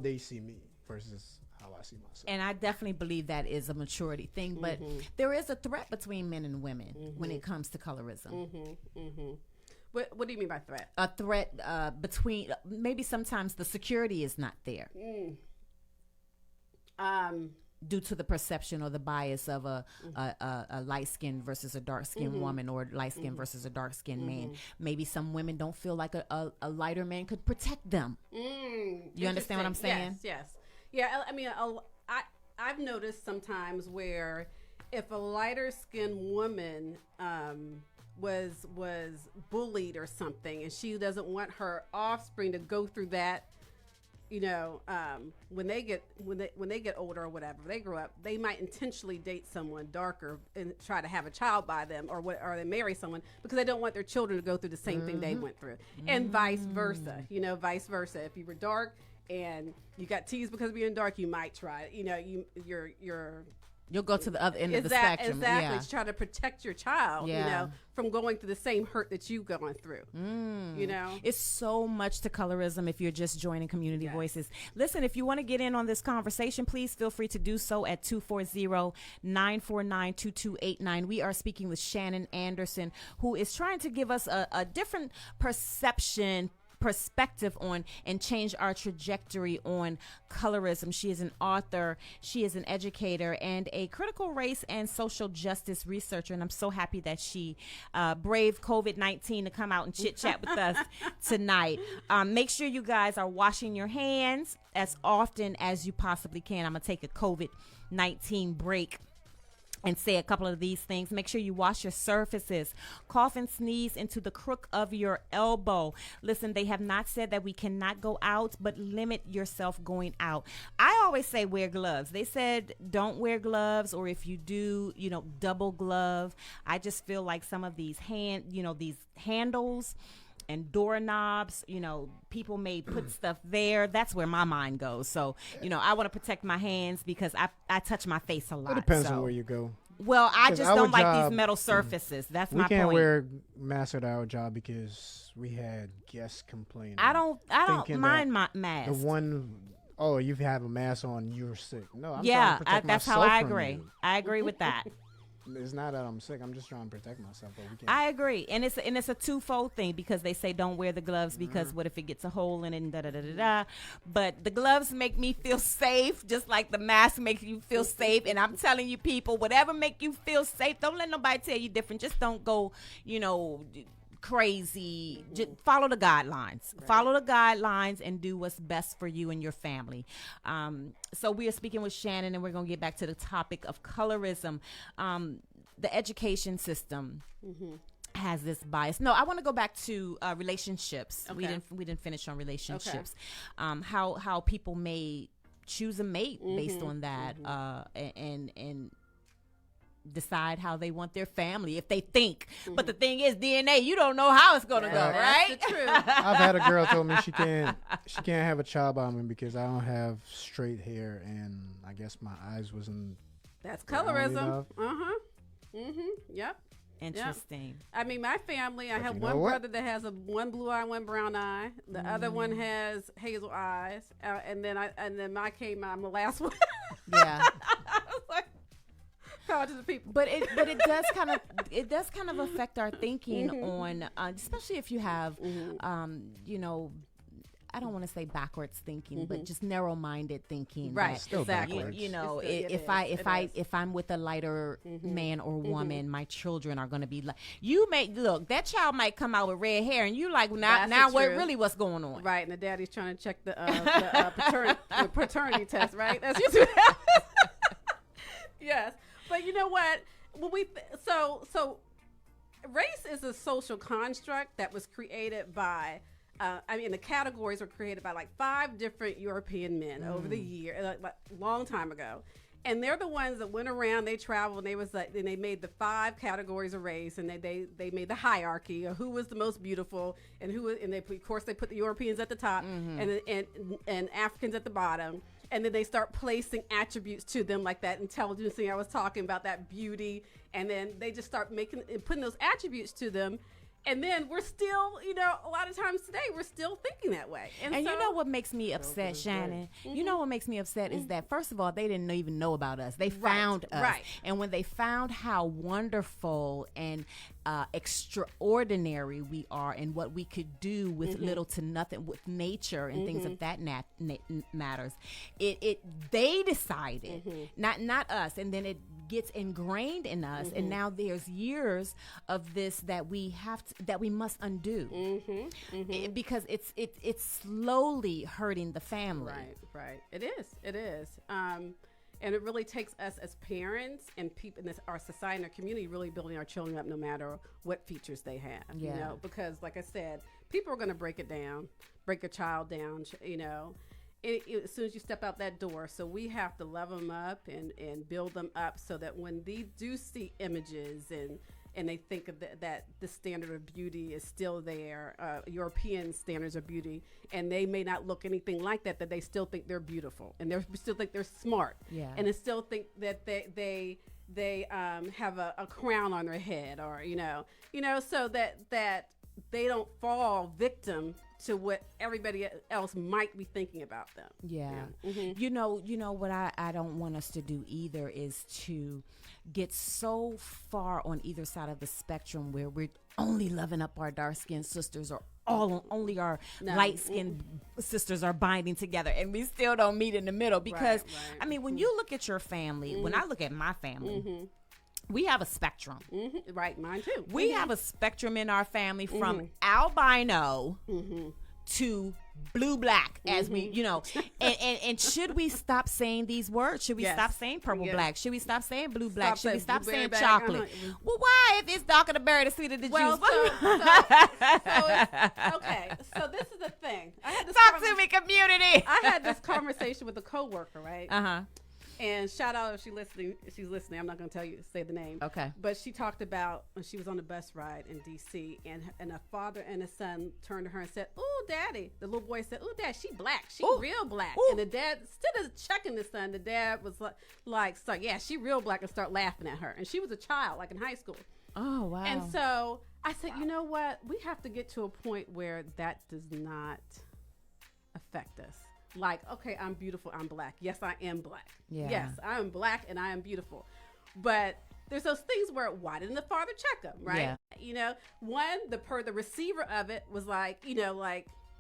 they see me versus how I see myself. And I definitely believe that is a maturity thing, but there is a threat between men and women when it comes to colorism. What do you mean by threat? A threat between, maybe sometimes the security is not there. Due to the perception or the bias of a light-skinned versus a dark-skinned woman, or light-skinned versus a dark-skinned man. Maybe some women don't feel like a lighter man could protect them. You understand what I'm saying? Yes. Yeah, I mean, I've noticed sometimes where if a lighter-skinned woman was bullied or something, and she doesn't want her offspring to go through that, when they get older or whatever, they grow up, they might intentionally date someone darker and try to have a child by them, or they marry someone because they don't want their children to go through the same thing they went through, and vice versa. Vice versa. If you were dark and you got teased because of being dark, you might try. You'll go to the other end of the spectrum. Exactly. To try to protect your child, from going through the same hurt that you've gone through. It's so much to colorism if you're just joining Community Voices. Listen, if you want to get in on this conversation, please feel free to do so at 240-949-2289. We are speaking with Shannon Anderson, who is trying to give us a different perspective on and change our trajectory on colorism. She is an author, she is an educator, and a critical race and social justice researcher, and I'm so happy that she braved COVID-19 to come out and chit chat with us tonight. Make sure you guys are washing your hands as often as you possibly can. I'm gonna take a COVID-19 break and say a couple of these things. Make sure you wash your surfaces. Cough and sneeze into the crook of your elbow. Listen, they have not said that we cannot go out, but limit yourself going out. I always say wear gloves. They said don't wear gloves, or if you do, double glove. I just feel like some of these these handles and doorknobs, people may put stuff there. That's where my mind goes. So, I want to protect my hands because I touch my face a lot. It depends on where you go. Well, I just don't like these metal surfaces. That's my point. We can't wear masks at our job because we had guests complaining. I don't mind my mask. The one, you have a mask on, you're sick. No, I'm trying to protect that's myself how I from agree. you. I agree with that. It's not that I'm sick. I'm just trying to protect myself. But we can't. I agree, and it's a twofold thing because they say don't wear the gloves because what if it gets a hole in it and da da da da da. But the gloves make me feel safe, just like the mask makes you feel safe. And I'm telling you, people, whatever make you feel safe, don't let nobody tell you different. Just don't go, crazy. Just follow the guidelines. Right. Follow the guidelines and do what's best for you and your family. So we are speaking with Shannon, and we're going to get back to the topic of colorism. The education system has this bias. No, I want to go back to relationships. Okay. We didn't finish on relationships. Okay. How people may choose a mate based on that, and decide how they want their family if they think. But the thing is, DNA, you don't know how it's gonna go, right? That's true. I've had a girl told me she can't have a child by me because I don't have straight hair, and I guess my eyes wasn't. That's colorism. Yep. Interesting. Yep. I mean, my family, I have one brother that has one blue eye, one brown eye. The other one has hazel eyes, and then I'm the last one. Yeah. I was like, power to the people. But it does kind of affect our thinking on, especially if you have, I don't want to say backwards thinking, but just narrow-minded thinking. Right, that, Still exactly. backwards. You know, It's still- if I'm with a lighter man or woman, my children are going to be like, you may look, that child might come out with red hair, and you like, That's now the what truth. really what's going on? Right, and the daddy's trying to check the paternity test, right? That's just yes. But you know what? When so race is a social construct that was created by. The categories were created by like 5 different European men over the year, like long time ago. And they're the ones that went around, they traveled, and they made the 5 categories of race, and they made the hierarchy of who was the most beautiful, and of course they put the Europeans at the top, and Africans at the bottom, and then they start placing attributes to them like that intelligence thing I was talking about, that beauty, and then they just start putting those attributes to them. And then we're still, a lot of times today, we're still thinking that way. And you know what makes me upset, Shannon? You know what makes me upset is that, first of all, they didn't even know about us. They found us. Right. And when they found how wonderful and extraordinary we are and what we could do with little to nothing with nature and things of that matters, they decided, not us. And then it gets ingrained in us. And now there's years of this that we must undo because it's slowly hurting the family. Right. It is. And it really takes us as parents and people in our society and our community really building our children up no matter what features they have. Yeah. Because like I said, people are going to break a child down, as soon as you step out that door. So we have to love them up and build them up so that when they do see images and they think of that the standard of beauty is still there, European standards of beauty, and they may not look anything like that they still think they're beautiful, and they still think they're smart, and they still think that they have a crown on their head, or so that they don't fall victim to what everybody else might be thinking about them. You know what I don't want us to do either is to get so far on either side of the spectrum where we're only loving up our dark-skinned sisters, or only our light-skinned sisters are binding together, and we still don't meet in the middle. Because I mean, when you look at your family, when I look at my family, we have a spectrum. Right, mine too. We have a spectrum in our family from albino to blue-black, as we, and should we stop saying these words? Should we stop saying purple-black? Should we stop saying blue-black? Should we stop saying chocolate? Well, why? If it's darker the berry, the sweeter the juice. Okay, so this is the thing. Talk to me, community. I had this conversation with a coworker, right? And shout out if she's listening. I'm not going to say the name. Okay. But she talked about when she was on the bus ride in D.C. and a father and a son turned to her and said, "Ooh, daddy." The little boy said, "Ooh, dad, she black. She real black." Ooh. And the dad, instead of checking the son, the dad was like, "Yeah, she real black," and start laughing at her. And she was a child, like in high school. Oh, wow. And so I said, you know what? We have to get to a point where that does not affect us. Like, okay, I'm beautiful, I'm black. Yes, I am black. Yeah. Yes, I am black and I am beautiful. But there's those things where, why didn't the father check him, right? Yeah. The receiver of it was like,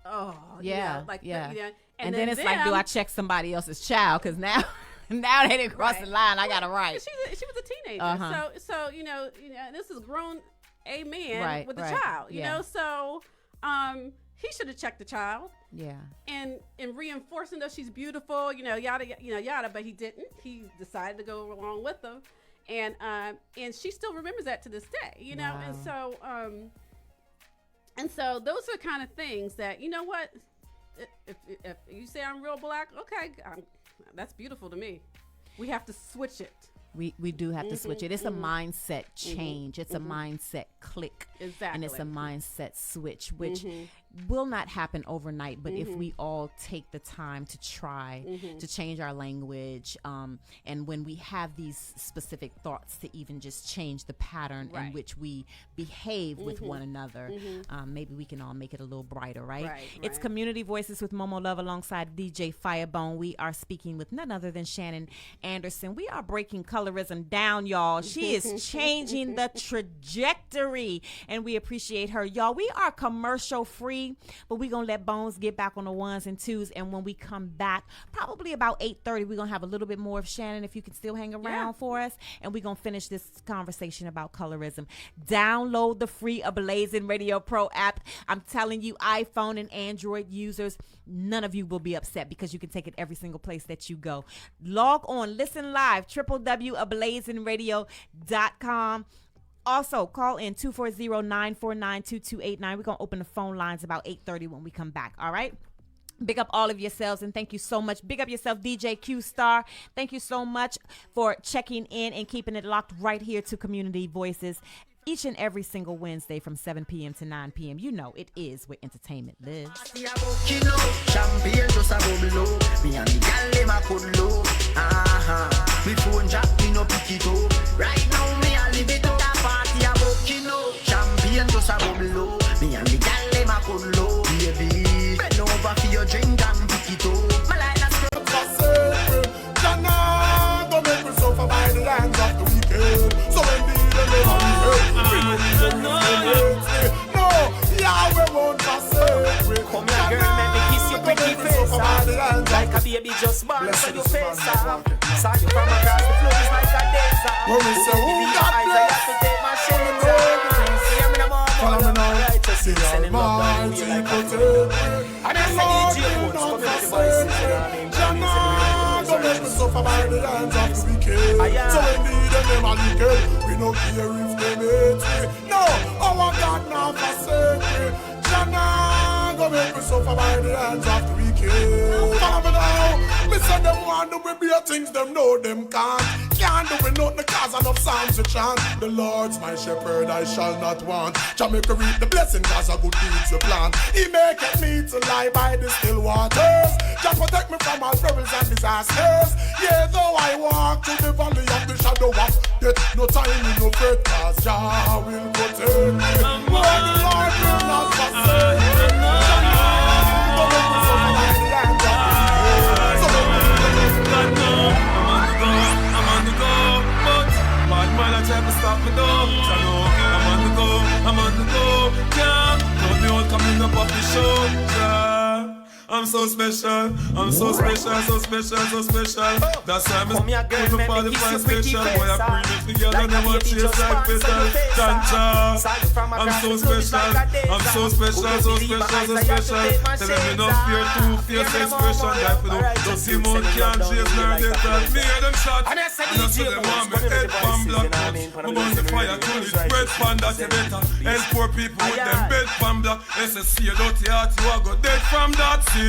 oh, and then it's like, do I check somebody else's child? Because now they didn't cross the line. I got it right. She was a teenager. So this is grown a man with a child, you know? So, he should have checked the child. Yeah. And reinforcing that she's beautiful, yada, but he didn't. He decided to go along with them. And she still remembers that to this day, Wow. And so those are kind of things that, you know what, if you say I'm real black, okay, that's beautiful to me. We have to switch it. We do have to switch it. It's a mindset change. It's a mindset click. Exactly. And it's a mindset switch, which will not happen overnight. But if we all take the time to try to change our language, and when we have these specific thoughts to even just change the pattern in which we behave with one another, maybe we can all make it a little brighter, right? It's Community Voices with MoMo Love alongside DJ Firebone. We are speaking with none other than Shannon Anderson. We are breaking colorism down, y'all. She is changing the trajectory, and we appreciate her. Y'all, we are commercial free. 3, but we're going to let Bones get back on the 1s and 2s. And when we come back, probably about 8:30, we're going to have a little bit more of Shannon, if you can still hang around for us. And we're going to finish this conversation about colorism. Download the free Ablazin Radio Pro app. I'm telling you, iPhone and Android users, none of you will be upset because you can take it every single place that you go. Log on, listen live, www.ablazinradio.com. Also, call in 240-949-2289. We're going to open the phone lines about 8:30 when we come back, all right? Big up all of yourselves, and thank you so much. Big up yourself, DJ Q Star. Thank you so much for checking in and keeping it locked right here to Community Voices each and every single Wednesday from 7 p.m. to 9 p.m. You know it is where entertainment lives. Right now, me a live it up. Party about kino. Champagne just a bubble. Me and the gal them a cuddle. Baby, bend over for your drink and pick it up. My life is Jana, don't make me suffer by the hands of the wicked. So when the no, Yahweh won't forsake. come here, girl, let me kiss your pretty face. Like a baby just born, so your face off. Saw you from across the floor, it's like a desert. When we say, who got I have to take my shame off. See me no more, follow me now. righteous, See sending love down Almighty you like a protect. and I say DJ Bones, come here, the voices, you know what I mean? Jana, don't make me suffer by the hands of the wicked. So when the them are wicked, we no care if they hate me. No, our God now forsake me. Jana, don't make me suffer by the hands of the wicked. Follow me now. Me say them want to be a things them know them can't. Can't do it nothing cause enough psalms to chant. The Lord's my shepherd, I shall not want. Jamaica reap the blessing cause of good deeds we plant. He maketh me to lie by the still waters. Jah protect me from all troubles and disasters. Yeah, though I walk through the valley of the shadow of death, no time in no fret cause Jah will protect me. Oh, the Lord will not forsake me. Don't make me suffer by the hand of the wicked. So I'm on the go, but bad man I try to stop me though. So no, I'm on the go, yeah. Don't me all coming up off the show, yeah. I'm so special, I'm so special, so special, so special. That's why I'm a people for the fire special. Boy, I bring it together and I want to chase like petal. Tancha, I'm so special, I'm so special, so special, so special. Tell them enough fear, too fierce expression. Like we don't see more can't chase nor they tell me hear them shot. And I say them want me head pan black nuts. I'm on the fire till it's red pan that you better. Help poor people with them bed pan black. They say see a dirty heart, you are go dead from that seat.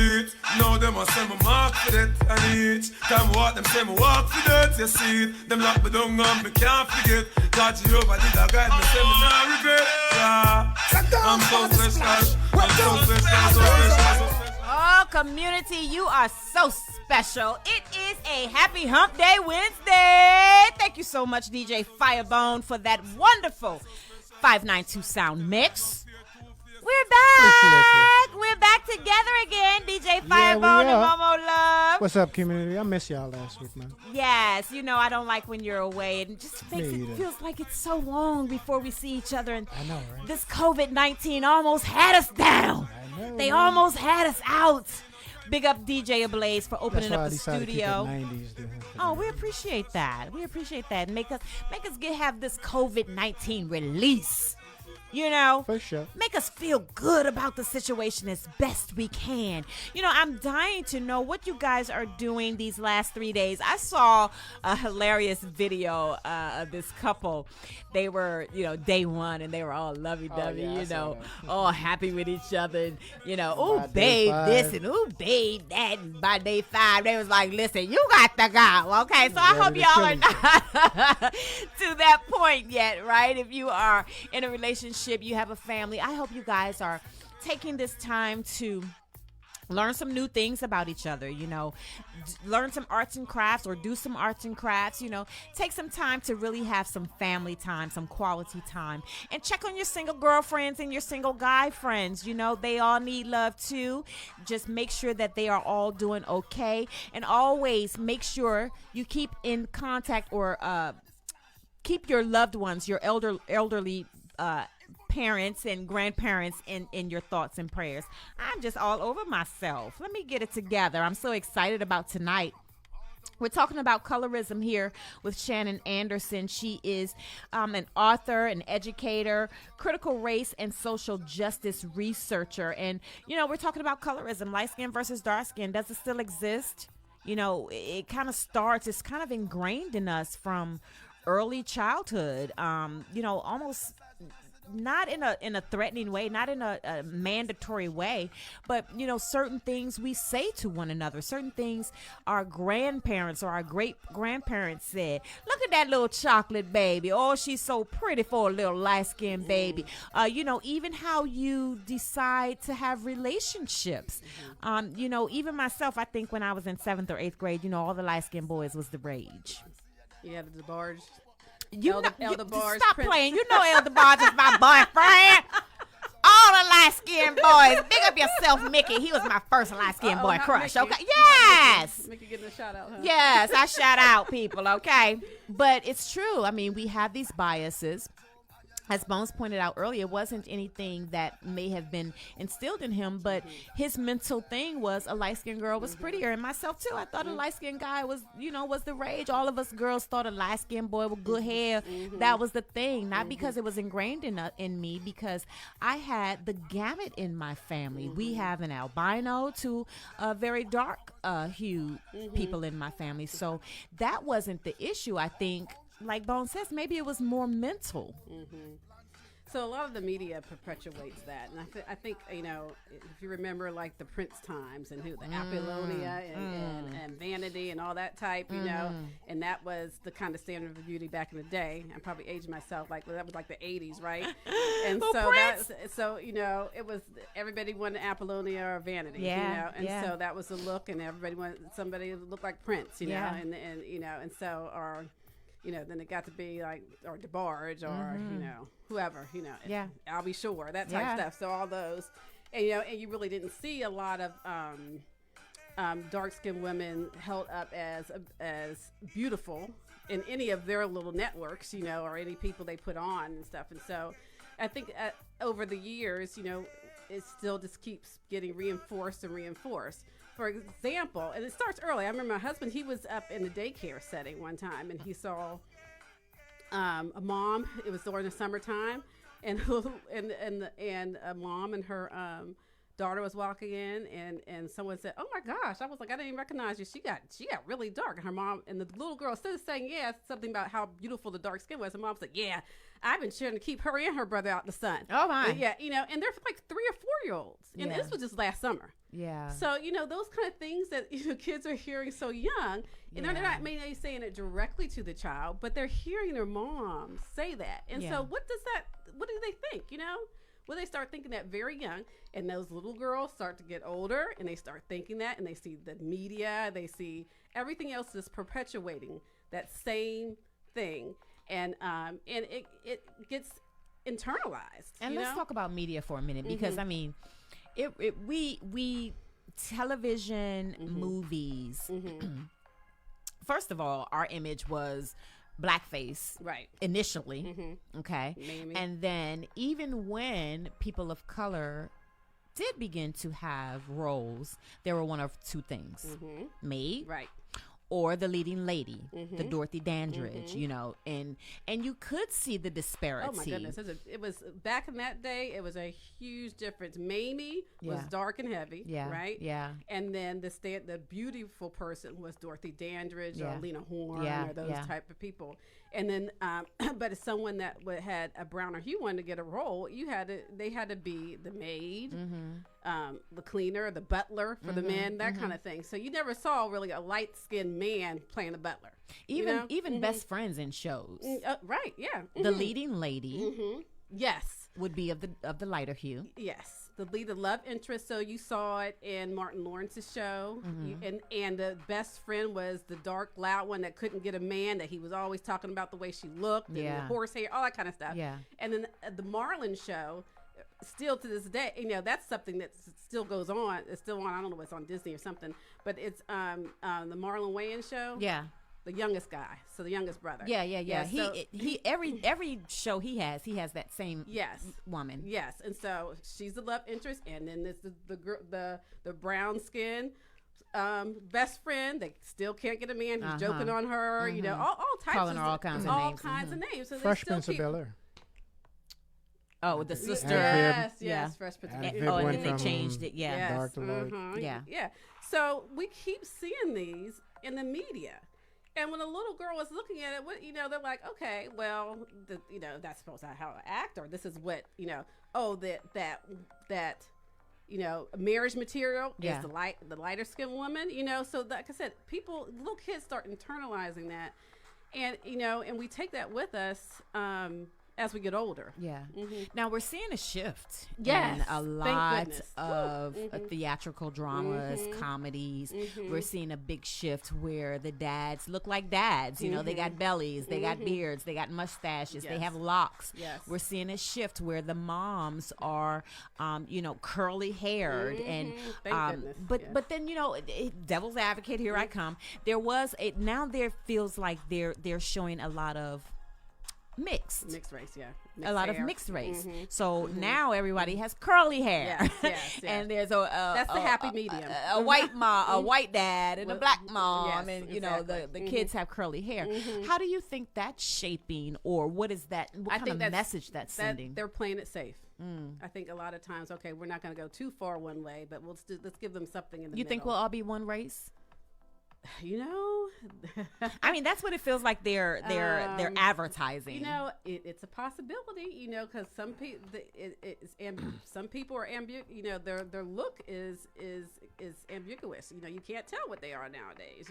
Now them a say me mark for that and each time walk them say me walk for that. You see it, them lock me down and me can't forget. God Jehovah did a guide me, say me not regret. Yeah, I'm so special, I'm so special, so special. Oh, community, you are so special. It is a happy hump day Wednesday. Thank you so much, DJ Firebone, for that wonderful 592 sound mix. We're back. We're back together again, DJ Firebone and MoMo Love. What's up, community? I missed y'all last week, man. Yes, you know I don't like when you're away. It just makes it feels like it's so long before we see each other. And I know, right? This COVID-19 almost had us down. I know. They almost had us out. Big up DJ Ablaze for opening up the studio. Oh, we appreciate that. We appreciate that. Make us have this COVID-19 release. You know, for sure. Make us feel good about the situation as best we can. You know, I'm dying to know what you guys are doing these last 3 days. I saw a hilarious video of this couple. They were, day one, and they were all lovey-dovey, all happy with each other. And, ooh, babe this and ooh, babe that. And by day 5, they was like, listen, you got to go, okay? So I hope y'all are not to that point yet, right? If you are in a relationship, you have a family, I hope you guys are taking this time to learn some new things about each other, learn some arts and crafts or do some arts and crafts, take some time to really have some family time, some quality time, and check on your single girlfriends and your single guy friends. They all need love too. Just make sure that they are all doing okay, and always make sure you keep in contact or keep your loved ones, your elderly parents and grandparents in your thoughts and prayers. I'm just all over myself. Let me get it together. I'm so excited about tonight. We're talking about colorism here with Shannon Anderson. She is an author, an educator, critical race and social justice researcher. And, we're talking about colorism, light skin versus dark skin. Does it still exist? It kind of starts, it's kind of ingrained in us from early childhood, almost not in a threatening way, not in a mandatory way, but certain things we say to one another, certain things our grandparents or our great grandparents said. Look at that little chocolate baby. Oh, she's so pretty for a little light-skinned baby. Even how you decide to have relationships. Even myself, I think when I was in 7th or 8th grade, all the light-skinned boys was the rage. Yeah, the barge. Elder Barge. Stop playing. Elder Barge is my boyfriend. All the light-skinned boys. Big up yourself, Mickey. He was my first light-skinned boy crush. Mickey. Okay. Yes. Mickey getting a shout out, huh? Yes, I shout out people. Okay. But it's true. I mean, we have these biases. As Bones pointed out earlier, it wasn't anything that may have been instilled in him, but his mental thing was a light-skinned girl was prettier. And myself, too. I thought a light-skinned guy was the rage. All of us girls thought a light-skinned boy with good hair, that was the thing. Not because it was ingrained in me, because I had the gamut in my family. We have an albino to a very dark hued people in my family. So that wasn't the issue, I think. Like Bone says, maybe it was more mental. So a lot of the media perpetuates that, and I think if you remember like the Prince times and the Apollonia and Vanity and all that type, and that was the kind of standard of beauty back in the day. I'm probably aging myself, that was like the 80s, right? And it was everybody wanted Apollonia or Vanity, so that was the look, and everybody wanted somebody who looked like Prince, and so then it got to be like, or DeBarge or, whoever, I'll be sure, that type of stuff. So all those, and you really didn't see a lot of dark-skinned women held up as beautiful in any of their little networks, or any people they put on and stuff. And so I think over the years, it still just keeps getting reinforced and reinforced. For example, and it starts early. I remember my husband, he was up in the daycare setting one time, and he saw a mom. It was during the summertime, and a mom and her daughter was walking in, and someone said, "Oh my gosh!" I was like, "I didn't even recognize you. She got really dark." And her mom and the little girl instead of saying something about how beautiful the dark skin was, her mom said, "Yeah, I've been trying to keep her and her brother out in the sun." Oh my! And and they're like 3 or 4 year olds, and this was just last summer. Yeah. So those kind of things that kids are hearing so young, and they're not maybe saying it directly to the child, but they're hearing their mom say that. And so what do they think? Well, they start thinking that very young, and those little girls start to get older, and they start thinking that, and they see the media, they see everything else is perpetuating that same thing, and it gets internalized. And let's talk about media for a minute, because I mean, we television, movies. First of all, our image was blackface, right? Initially, okay, Maybe. And then even when people of color did begin to have roles, there were one of two things: maid, right, or the leading lady, the Dorothy Dandridge, and you could see the disparity. Oh my goodness, it was back in that day. It was a huge difference. Mamie was dark and heavy, right? Yeah. And then the beautiful person was Dorothy Dandridge or Lena Horne or those type of people. And then, but as someone that had a browner hue wanted to get a role, they had to be the maid, the cleaner, the butler for the men, that kind of thing. So you never saw really a light-skinned man playing the butler. Even best friends in shows. Right, yeah. The leading lady, yes, would be of the lighter hue. Yes. The love interest, so you saw it in Martin Lawrence's show, and the best friend was the dark, loud one that couldn't get a man, that he was always talking about the way she looked, and the horse hair, all that kind of stuff. Yeah. And then the Marlon show, still to this day, that's something that still goes on. It's still on. I don't know if it's on Disney or something, but it's the Marlon Wayans show. Yeah. the youngest guy, so the youngest brother. Yeah. So He every show he has that same woman. Yes, and so she's the love interest, and then there's the brown skin best friend. They still can't get a man. He's joking on her. You know, all types calling her all kinds of names. Of names. So Fresh they still Prince of Bel-Air. Oh, the sister. Yes, Fresh Prince of Bel-Air. And then they changed it. Yeah. Dark to light. Yeah. So we keep seeing these in the media. And when a little girl was looking at it, they're like, okay, well, that's supposed to how I act, or this is what, that marriage material is the lighter skinned woman, So like I said, little kids start internalizing that, and and we take that with us as we get older. Yeah. Now we're seeing a shift Yes, in a lot goodness. of theatrical dramas, comedies. We're seeing a big shift where the dads look like dads. They got bellies, they got beards, they got mustaches, they have locks. Yes. We're seeing a shift where the moms are, curly haired and, but then devil's advocate, here I come. There feels like they're showing a lot of mixed race, a lot of mixed race. So now everybody has curly hair. Yes. And there's that's the happy medium. A white mom, a white dad, and a black mom, yes, and exactly. the kids have curly hair. How do you think that's shaping, or what is that? What kind of message that's sending? They're playing it safe. I think a lot of times, okay, we're not going to go too far one way, but let's give them something in the middle. You think we'll all be one race? I mean, that's what it feels like they're advertising. It's a possibility. Because some people, some people are their look is ambiguous. You can't tell what they are nowadays.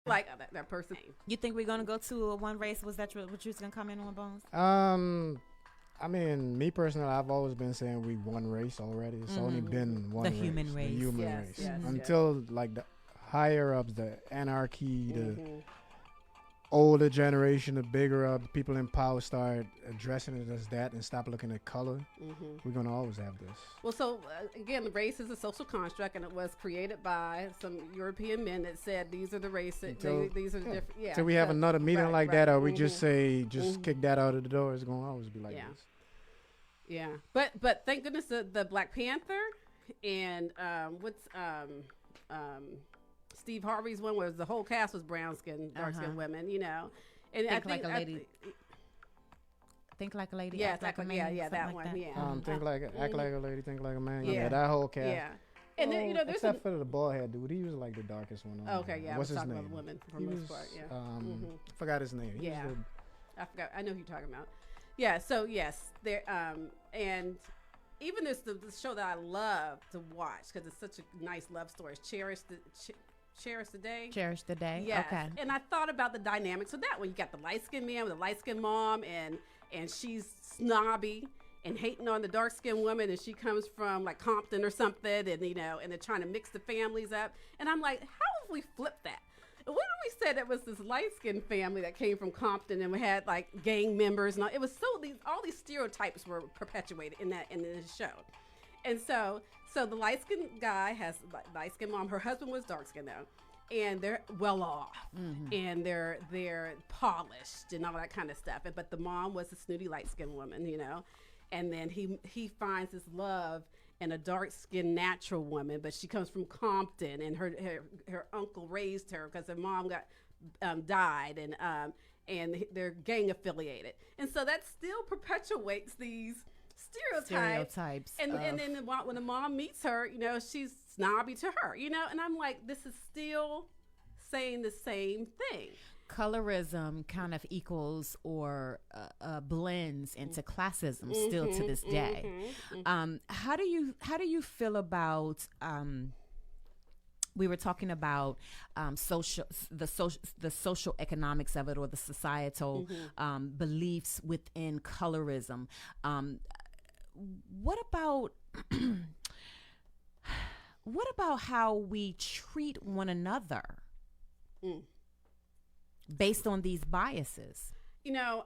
Like that person. You think we're gonna go to a one race? Was that what you was gonna comment on, Bones? I mean, me personally, I've always been saying we one race already. It's only been one race. The human race. The human race. Until like the higher ups, the anarchy, the older generation, the bigger up, people in power start addressing it as that and stop looking at color. We're going to always have this. Well, so again, the race is a social construct, and it was created by some European men that said these are the races. These are different. Yeah. So we have another meeting like that, or we just say, kick that out of the door. It's going to always be like this. Yeah. But thank goodness the Black Panther and Steve Harvey's one was the whole cast was brown skin, dark skinned women, And Think Like a Lady. Think Like a Lady. Yeah, Act Like a Man. that one. That. Yeah. Think like act like a lady, think like a man. Yeah, that whole cast. Yeah. And then there's except for the bald head dude, he was like the darkest one. Okay, yeah. What's his name? About the women for the most part. Yeah. Forgot his name. I forgot. I know who you're talking about. Yeah. So yes, there. And even this the show that I love to watch because it's such a nice love story. Cherish the Day. Cherish the Day. Yes. Okay. And I thought about the dynamics of that one. You got the light skinned man with a light skinned mom, and she's snobby and hating on the dark skinned woman, and she comes from like Compton or something, and and they're trying to mix the families up. And I'm like, how have we flipped that? What if we said it was this light skinned family that came from Compton and we had like gang members and all? It was all these stereotypes were perpetuated in this show. And so the light skinned guy has light skinned mom. Her husband was dark skinned though, and they're well off, and they're polished and all that kind of stuff. But the mom was a snooty light skinned woman, and then he finds his love in a dark skinned natural woman, but she comes from Compton, and her uncle raised her because her mom died, and they're gang affiliated, and so that still perpetuates these stereotypes. And then when the mom meets her, she's snobby to her, and I'm like, this is still saying the same thing. Colorism kind of equals or blends into classism still to this day. How do you feel about we were talking about the social economics of it, or the societal beliefs within colorism. What about how we treat one another based on these biases? I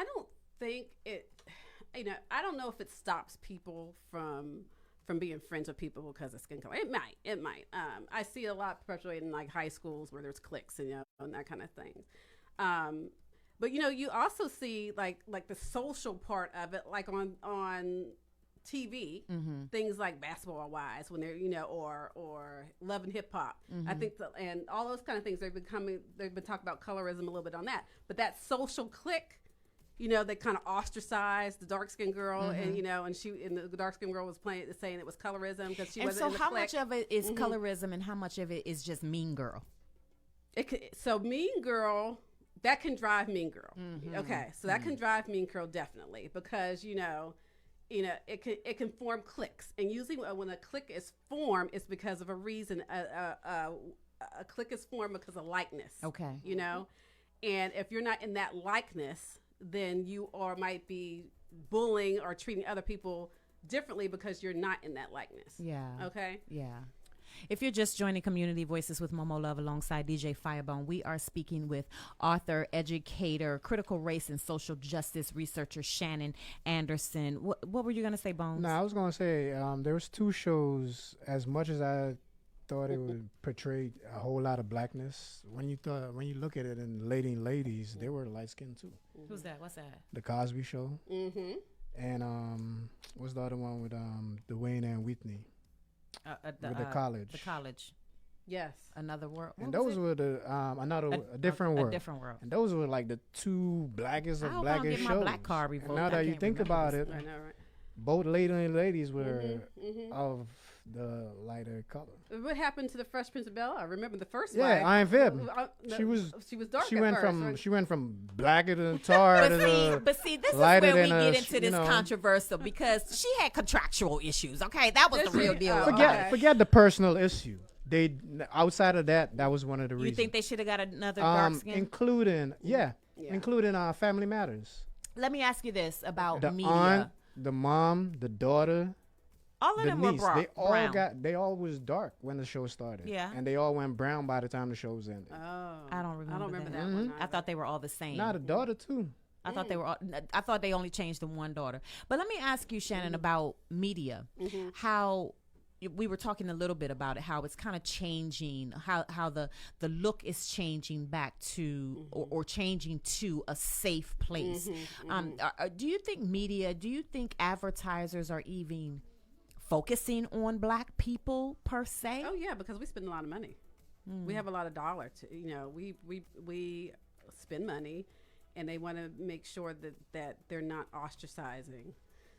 don't think it. I don't know if it stops people from from being friends with people because of skin color. It might. I see a lot perpetuated in like high schools where there's cliques and and that kind of thing. But you also see like the social part of it, like on TV, things like Basketball Wives when they're or Love and Hip Hop. I think and all those kind of things they've been talking about colorism a little bit on that. But that social clique, they kind of ostracized the dark skinned girl, and the dark skinned girl was saying it was colorism because she wasn't. And so, how much of it is colorism, and how much of it is just Mean Girl? So Mean Girl, that can drive Mean Girl. Okay, so that can drive Mean Girl definitely because it can form cliques, and usually when a clique is formed, it's because of a reason. A clique is formed because of likeness. Okay, and if you're not in that likeness, then you might be bullying or treating other people differently because you're not in that likeness. Yeah. Okay. Yeah. If you're just joining Community Voices with MoMo Love alongside DJ Firebone, we are speaking with author, educator, critical race and social justice researcher Shannon Anderson. What were you going to say, Bones? No, I was going to say there was 2 shows. As much as I thought it would portray a whole lot of blackness, when you look at it in Leading Ladies, they were light skinned too. Who's that? What's that? The Cosby Show. And what's the other one with Dwayne and Whitney? With the college. The college. Yes. Another World. And those were a different world. A different world. And those were like the 2 blackest of blackest shows. My black card revoked. And now that you think about it, I know, right? Both Ladies were of the lighter color. What happened to the Fresh Prince of Bel-Air? Remember the first wife? Yeah, Iron Fib. She was dark. She went from blacker than tar to but see, this is where we get into this controversial because she had contractual issues. Okay, that was the real deal. Forget the personal issue. They outside of that was one of the reasons. You think they should have got another dark skin? Including Family Matters. Let me ask you this about the media. Aunt, the mom, the daughter. All of them were brown. They all was dark when the show started. Yeah. And they all went brown by the time the show was ended. Oh. I don't remember that one. I thought they were all the same. Not a daughter too. I thought they were I thought they only changed the one daughter. But let me ask you, Shannon, about media. How we were talking a little bit about it, how it's kind of changing, how the look is changing back to or changing to a safe place. Do you think advertisers are even focusing on black people per se? Oh yeah, because we spend a lot of money. We have a lot of dollar we spend money, and they want to make sure that they're not ostracizing.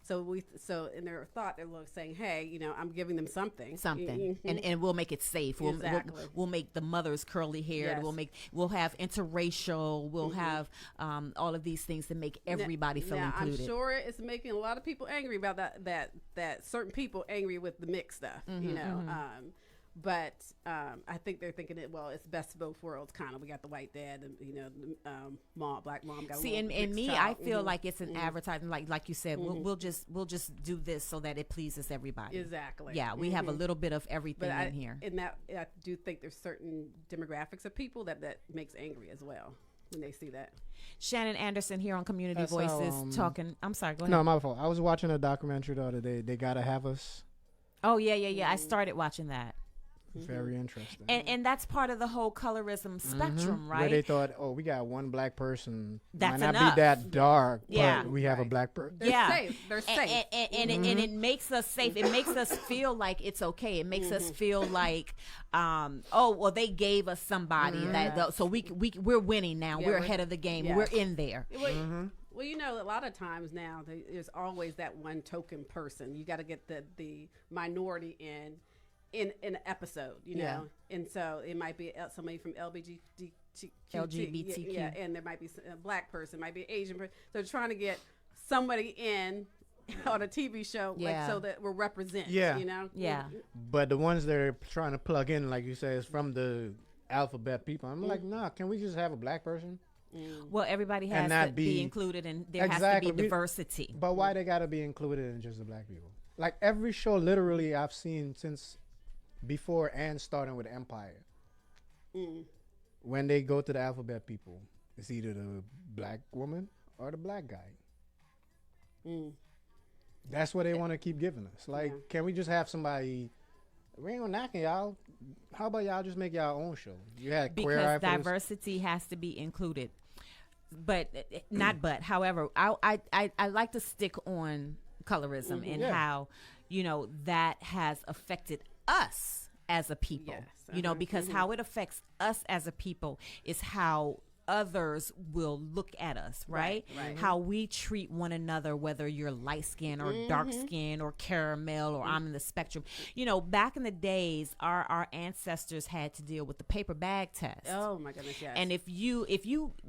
So in their thought, they're saying, "Hey, I'm giving them something, and we'll make it safe. We'll make the mothers curly haired. Yes. We'll have interracial. We'll have all of these things to make everybody feel included." I'm sure it's making a lot of people angry about that certain people angry with the mixed stuff, But I think they're thinking it's best of both worlds. Kind of, we got the white dad, and black mom. Got and me, child. I feel like it's an advertising, like you said. We'll just do this so that it pleases everybody. Exactly. Yeah, we have a little bit of everything in here. And that I do think there's certain demographics of people that makes angry as well when they see that. Shannon Anderson here on Community Voices talking. I'm sorry. Go ahead. No, my fault. I was watching a documentary the other day. They Gotta Have Us. Oh yeah. I started watching that. Very interesting. And that's part of the whole colorism spectrum, right? Where they thought, we got one black person. That's might not enough. be that dark, but we have a black person. They're safe. They're safe. And it makes us safe. It makes us feel like it's okay. It makes us feel like, they gave us somebody so we're winning now. We're ahead of the game. We're in there. Well, a lot of times now there's always that one token person. You got to get the minority in an episode, and so it might be somebody from LGBTQ, and there might be a black person, might be an Asian person. So they're trying to get somebody in on a TV show, so that we're represented. Yeah. But the ones that are trying to plug in, like you say, is from the alphabet people. I'm like, nah, can we just have a black person? Well, everybody has to be included, and there has to be diversity. But why they got to be included in just the black people? Like every show, literally, I've seen since before and starting with Empire. When they go to the alphabet people, it's either the black woman or the black guy. That's what they want to keep giving us. Like, can we just have somebody? We ain't gonna knock y'all. How about y'all just make y'all own show? You had Queer Eye because diversity has to be included, but not. But however, I like to stick on colorism and how that has affected us as a people. Yes. Because how it affects us as a people is how others will look at us, right? How we treat one another, whether you're light skin or dark skin or caramel or I'm in the spectrum. Back in the days, our ancestors had to deal with the paper bag test. Oh my goodness, yes. And if you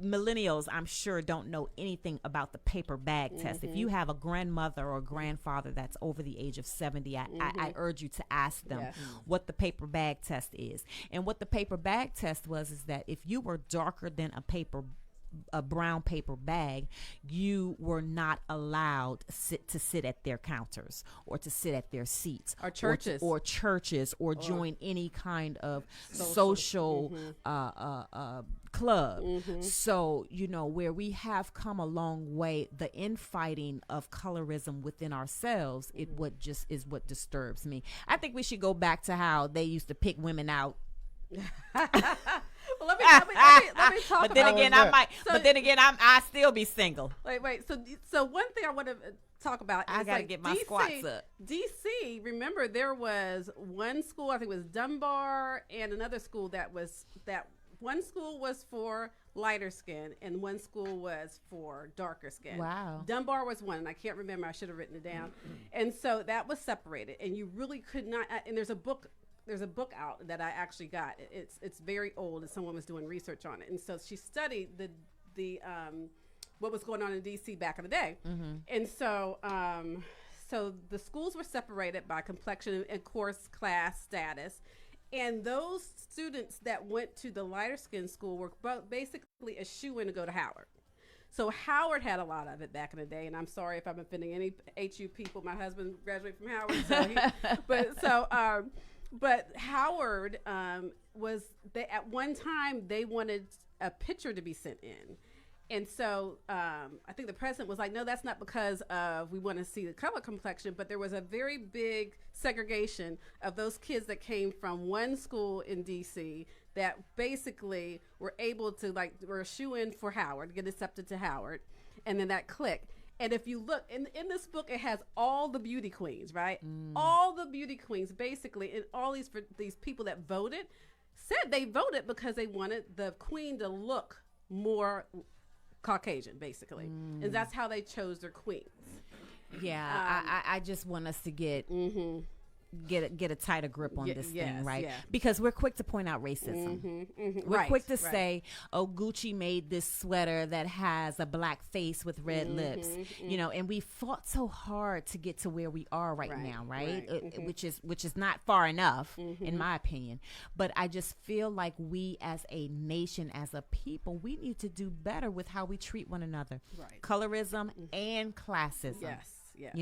millennials, I'm sure, don't know anything about the paper bag test, if you have a grandmother or grandfather that's over the age of 70, I urge you to ask them what the paper bag test is. And what the paper bag test is that if you were darker than a brown paper bag, you were not allowed to sit at their counters or to sit at their seats or churches or join any kind of social club. So where we have come a long way, the infighting of colorism within ourselves is what disturbs me. I think we should go back to how they used to pick women out. Well, let me talk. But then again, I still be single. Wait. So one thing I want to talk about. I gotta get my squats up. DC. Remember, there was one school. I think it was Dunbar, and another school that one school was for lighter skin, and one school was for darker skin. Wow. Dunbar was one, and I can't remember. I should have written it down. And so that was separated, and you really could not. And there's a book out that I actually got. It's very old, and someone was doing research on it. And so she studied the what was going on in DC back in the day. And so so the schools were separated by complexion and course class status. And those students that went to the lighter skin school were basically a shoe-in to go to Howard. So Howard had a lot of it back in the day, and I'm sorry if I'm offending any HU people. My husband graduated from Howard, but Howard at one time they wanted a picture to be sent in. And so I think the president was like, no, that's not because we want to see the color complexion, but there was a very big segregation of those kids that came from one school in D.C. that basically were able to, were a shoe-in for Howard, get accepted to Howard, and then that clicked. And if you look, in this book, it has all the beauty queens, right? All the beauty queens, basically, and all these people that voted, said they voted because they wanted the queen to look more Caucasian, basically. And that's how they chose their queens. Yeah, I just want us to get a tighter grip on this thing, right? Yeah. Because we're quick to point out racism. We're quick to say, oh, Gucci made this sweater that has a black face with red lips, and we fought so hard to get to where we are right now, right? Which is not far enough, in my opinion. But I just feel like we as a nation, as a people, we need to do better with how we treat one another. Right. Colorism and classism. Yes. Yes.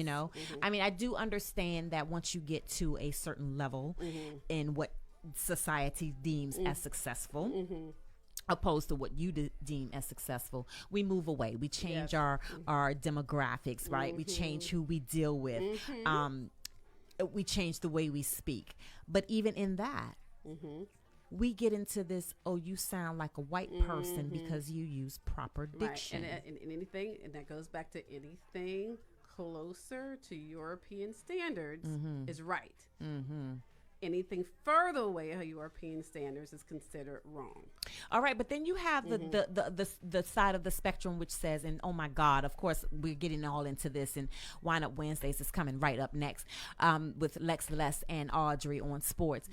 I mean, I do understand that once you get to a certain level in what society deems as successful, opposed to what you deem as successful, we move away. We change our demographics, right? We change who we deal with. We change the way we speak. But even in that, we get into this, oh, you sound like a white person because you use proper diction. Right. And anything, and that goes back to anything closer to European standards is right. Anything further away of European standards is considered wrong. All right, but then you have the side of the spectrum which says, and oh my God, of course we're getting all into this, and Wine Up Wednesdays is coming right up next with Lex, Les, and Audrey on sports.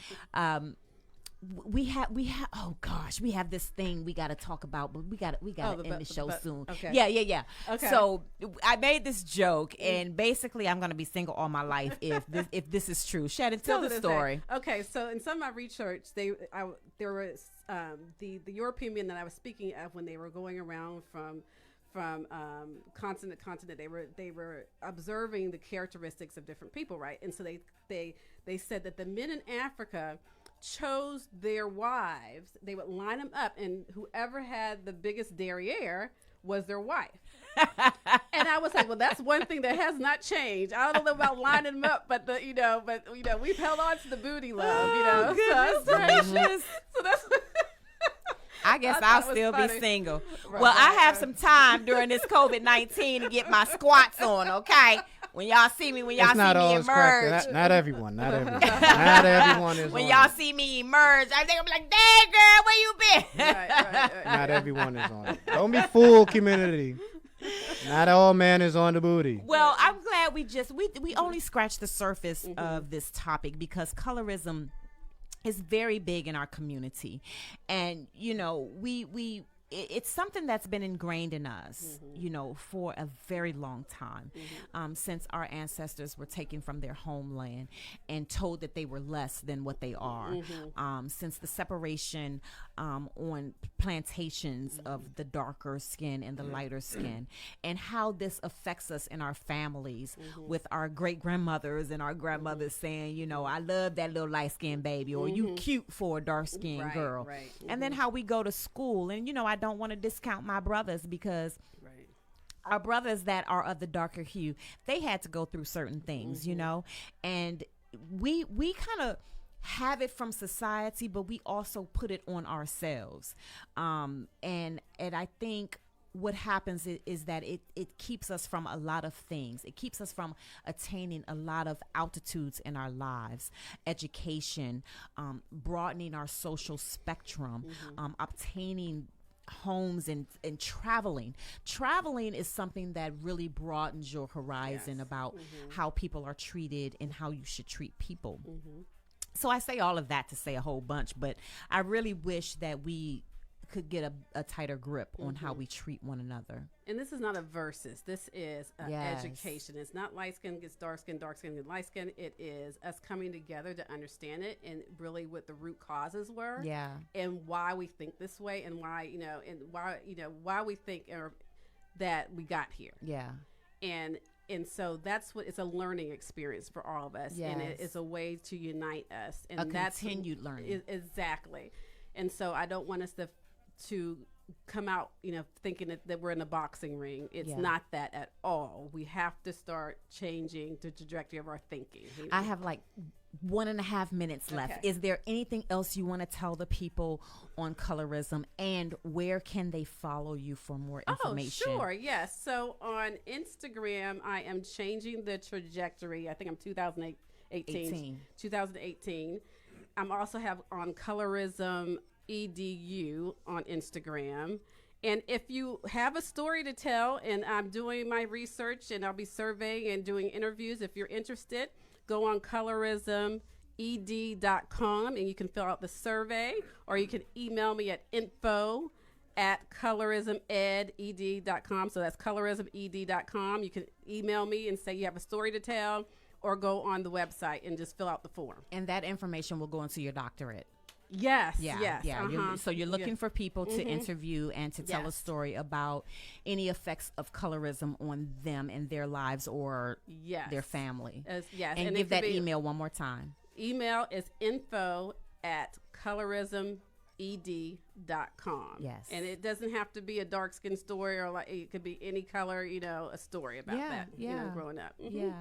We have oh gosh, we have this thing we got to talk about, but we got to end the show soon. Okay. Yeah. Okay. So I made this joke, and basically I'm going to be single all my life if this is true. Shannon, tell the story. Okay, so in some of my research, there was the European men that I was speaking of when they were going around from continent to continent. They were observing the characteristics of different people, right? And so they said that the men in Africa chose their wives. They would line them up, and whoever had the biggest derriere was their wife. And I was like, well, that's one thing that has not changed. I don't know about lining them up, but we've held on to the booty love, Goodness gracious. So that's I guess I'll still be single. Right, well, I have some time during this COVID-19 to get my squats on, okay? When y'all see me, when y'all see me emerge. Not everyone. Not everyone is when on y'all it. see me emerge, I think I'm like, dang, girl, where you been? right. Not everyone is on it. Don't be fooled, community. Not all man is on the booty. Well, I'm glad we only scratched the surface of this topic because colorism is very big in our community. And, it's something that's been ingrained in us, for a very long time, since our ancestors were taken from their homeland and told that they were less than what they are. Since the separation on plantations of the darker skin and the lighter skin, and how this affects us in our families with our great grandmothers and our grandmothers saying, I love that little light skinned baby, or you cute for a dark skinned girl. Right. And then how we go to school, and I don't want to discount my brothers because our brothers that are of the darker hue, they had to go through certain things, and we kind of have it from society, but we also put it on ourselves. And I think what happens is that it keeps us from a lot of things. It keeps us from attaining a lot of altitudes in our lives, education, broadening our social spectrum, obtaining homes and traveling. Traveling is something that really broadens your horizon about how people are treated and how you should treat people. So I say all of that to say a whole bunch, but I really wish that we could get a tighter grip on how we treat one another. And this is not a versus. This is education. It's not light skin gets dark skin gets light skin. It is us coming together to understand it and really what the root causes were. Yeah. And why we think this way and why, why we think that we got here. Yeah. And so that's what it's a learning experience for all of us. Yes. And it is a way to unite us. And that's continued learning. Exactly. And so I don't want us to come out, thinking that we're in a boxing ring. It's not that at all. We have to start changing the trajectory of our thinking. I have like 1.5 minutes left. Okay. Is there anything else you want to tell the people on colorism, and where can they follow you for more information? Oh, sure. Yes. So on Instagram, I am changing the trajectory. I think I'm 2018. I'm also have on colorism edu on Instagram. And if you have a story to tell, and I'm doing my research and I'll be surveying and doing interviews, if you're interested, go on colorismed.com and you can fill out the survey, or you can email me at info@colorismed.com. So that's colorismed.com. You can email me and say you have a story to tell, or go on the website and just fill out the form. And that information will go into your doctorate. Yes. Yeah. So you're looking for people to interview and to tell a story about any effects of colorism on them and their lives or their family. And give that email one more time. Email is info@colorismed.com. Yes. And it doesn't have to be a dark skin story, or like it could be any color, a story about that, growing up. Yeah.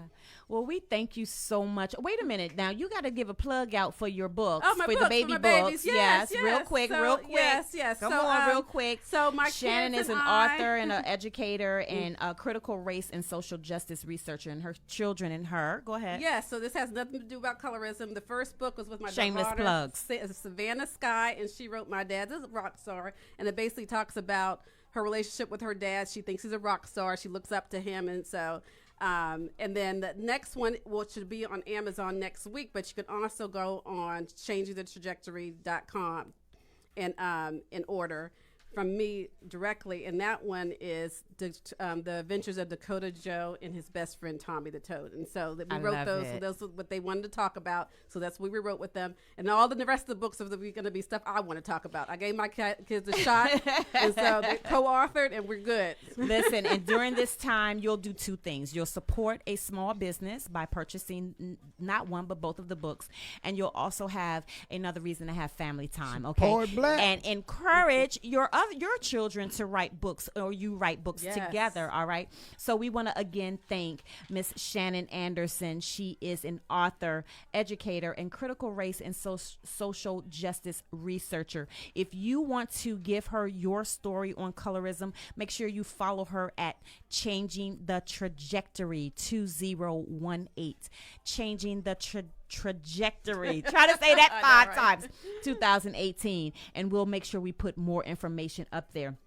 Well, we thank you so much. Wait a minute. Now you got to give a plug out for your books, for the baby books. Yes. Real quick. Yes. Come on, real quick. So my Shannon kids is an and author and an educator and a critical race and social justice researcher, and her children and her. Go ahead. Yes. So this has nothing to do about colorism. The first book was with my Shameless daughter, plugs. Savannah Sky, and she wrote My Dad's a Rock Star, and it basically talks about her relationship with her dad. She thinks he's a rock star. She looks up to him, and so and then the next one, which should be on Amazon next week, but you can also go on changingthetrajectory.com and in order from me directly, and that one is the Adventures of Dakota Joe and his best friend Tommy the Toad. And so we wrote those. So those are what they wanted to talk about. So that's what we wrote with them. And all the rest of the books are going to be stuff I want to talk about. I gave my kids a shot, and so they co-authored, and we're good. Listen, and during this time, you'll do two things. You'll support a small business by purchasing not one but both of the books, and you'll also have another reason to have family time. Okay, Support Black. And encourage your your children to write books, or you write books Yes. together. All right. So we want to again thank Miss Shannon Anderson. She is an author, educator, and critical race and social justice researcher. If you want to give her your story on colorism, make sure you follow her at Changing the Trajectory 2018. Changing the trajectory. Try to say that 5 times. 2018. And we'll make sure we put more information up there.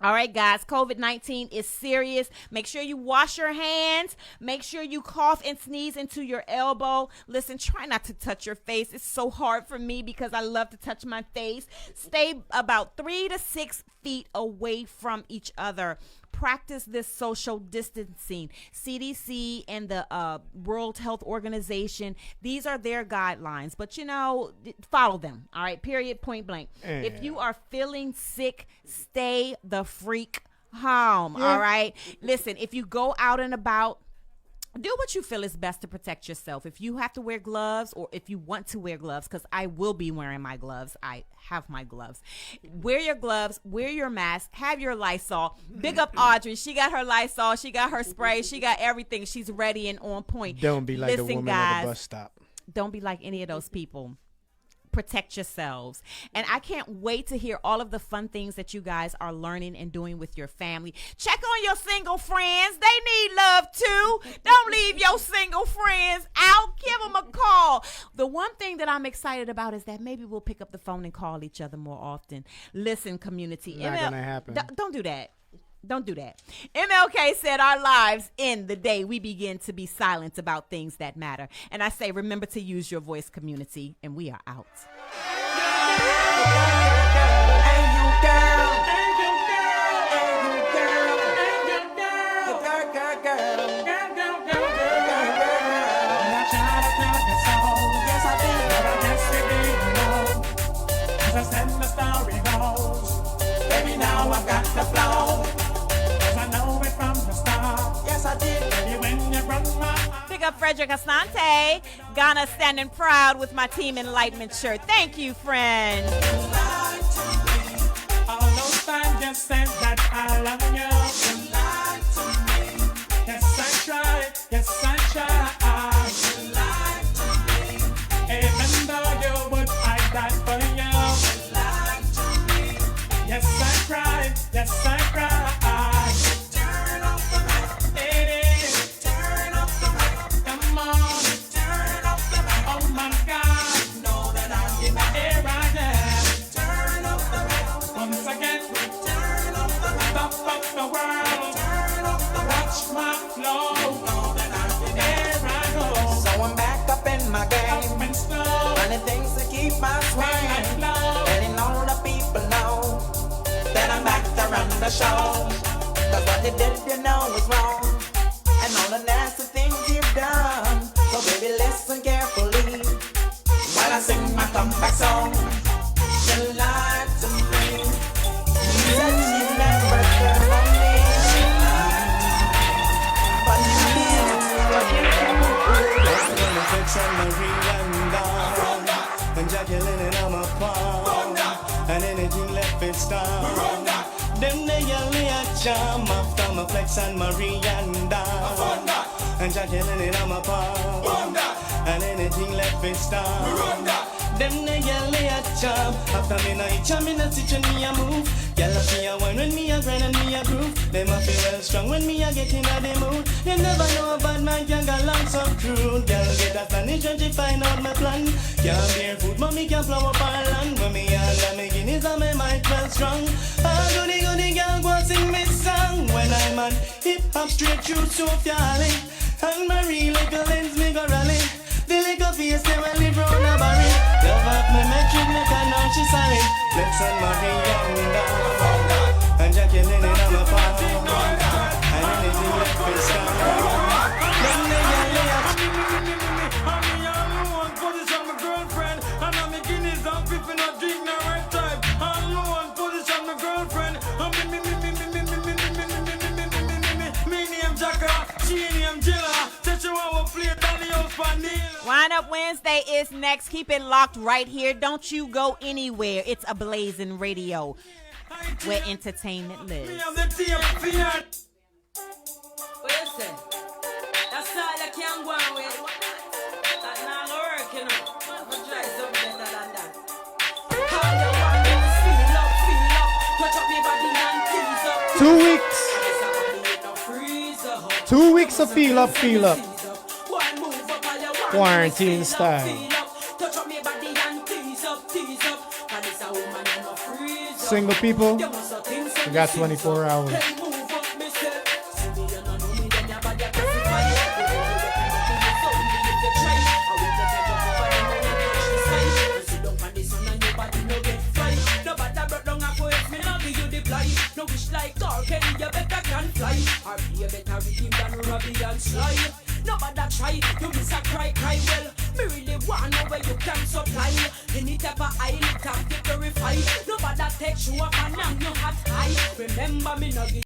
All right, guys, COVID-19 is serious. Make sure you wash your hands. Make sure you cough and sneeze into your elbow. Listen, try not to touch your face. It's so hard for me because I love to touch my face. Stay about 3 to 6 feet away from each other. Practice this social distancing. CDC and the World Health Organization, these are their guidelines, but follow them. All right, period, point blank. If you are feeling sick, stay the freak home. All right. Listen, if you go out and about, do what you feel is best to protect yourself. If you have to wear gloves, or if you want to wear gloves, because I will be wearing my gloves. I have my gloves. Wear your gloves, wear your mask, have your Lysol. Big up Audrey. She got her Lysol. She got her spray. She got everything. She's ready and on point. Don't be like Listen, the woman guys, at the bus stop. Don't be like any of those people. Protect yourselves. And I can't wait to hear all of the fun things that you guys are learning and doing with your family. Check on your single friends. They need love too. Don't leave your single friends out. Give them a call. The one thing that I'm excited about is that maybe we'll pick up the phone and call each other more often. Listen, community. Not gonna happen. Don't do that. Don't do that. MLK said our lives end the day we begin to be silent about things that matter. And I say, remember to use your voice, community. And we are out. As I said, the story goes. Baby, now I've got the flow. Pick up Frederick Asante. Ghana standing proud with my Team Enlightenment shirt. Thank you, friend. All those times you said that I love you. You lied to me. Yes, I tried. Yes, I tried. You lied to me. Even though you would, I died for you. You lied to me. Yes, I cried. Yes, I cried. The show, cause what you did you know was wrong, and all the nasty things you've done. So baby, listen carefully while I sing my comeback song. You lied to me, you said you never cared for me, but you did what you do. When the fix and Marie and Jacqueline and I'm a palm, and anything left it stop. Them they yell a charm after my flex and Marianda, and Jacqueline and I'm a palm, and anything left it stop. Them they yell a charm after me na each me na stitch when me a move. Girl a feel a wine when me a grind and me a groove. Them a feel well strong when me a get in a the mood. You never know a bad man can go long so crude. Girl get astonished when she find out my plan. Can't bear food but me can plow up our land. When me and me guineas and me might well strong. Ah goody goody girl go sing me song. When I'm on hip hop straight through Sophia Alley, and Marie little lens me go rally. The little face they will live round a barry. Love up me metric make I know she sorry. Flex and Marianda, and Jacqueline and I'm a part. And anything left me stop. Then they yell at me. I'm the only one position my girlfriend, and I'm making it up if you not drink the right type. I'm the one position my girlfriend. I'm me name Jacka, she name Jilla. Said you want to play Danny House Vanilla. Wind Up Wednesday is next. Keep it locked right here. Don't you go anywhere. It's Ablazin Radio. where entertainment lives. What you say? That's all I can go on with. That's not gonna work, you know. I'ma try something better than that. All you want is feel up. Touch up me body and tease up. 2 weeks. 2 weeks of feel up. Quarantine style. Single people, we got 24 hours. No wish like talking, you better can fly. Or be a better rhythm than Robbie and Sly. Nobody try, you miss a cry. Well, me really wanna know where you can supply. Any type of oil, it have to purify. Nobody takes you up and I'm not hot high. Remember me, no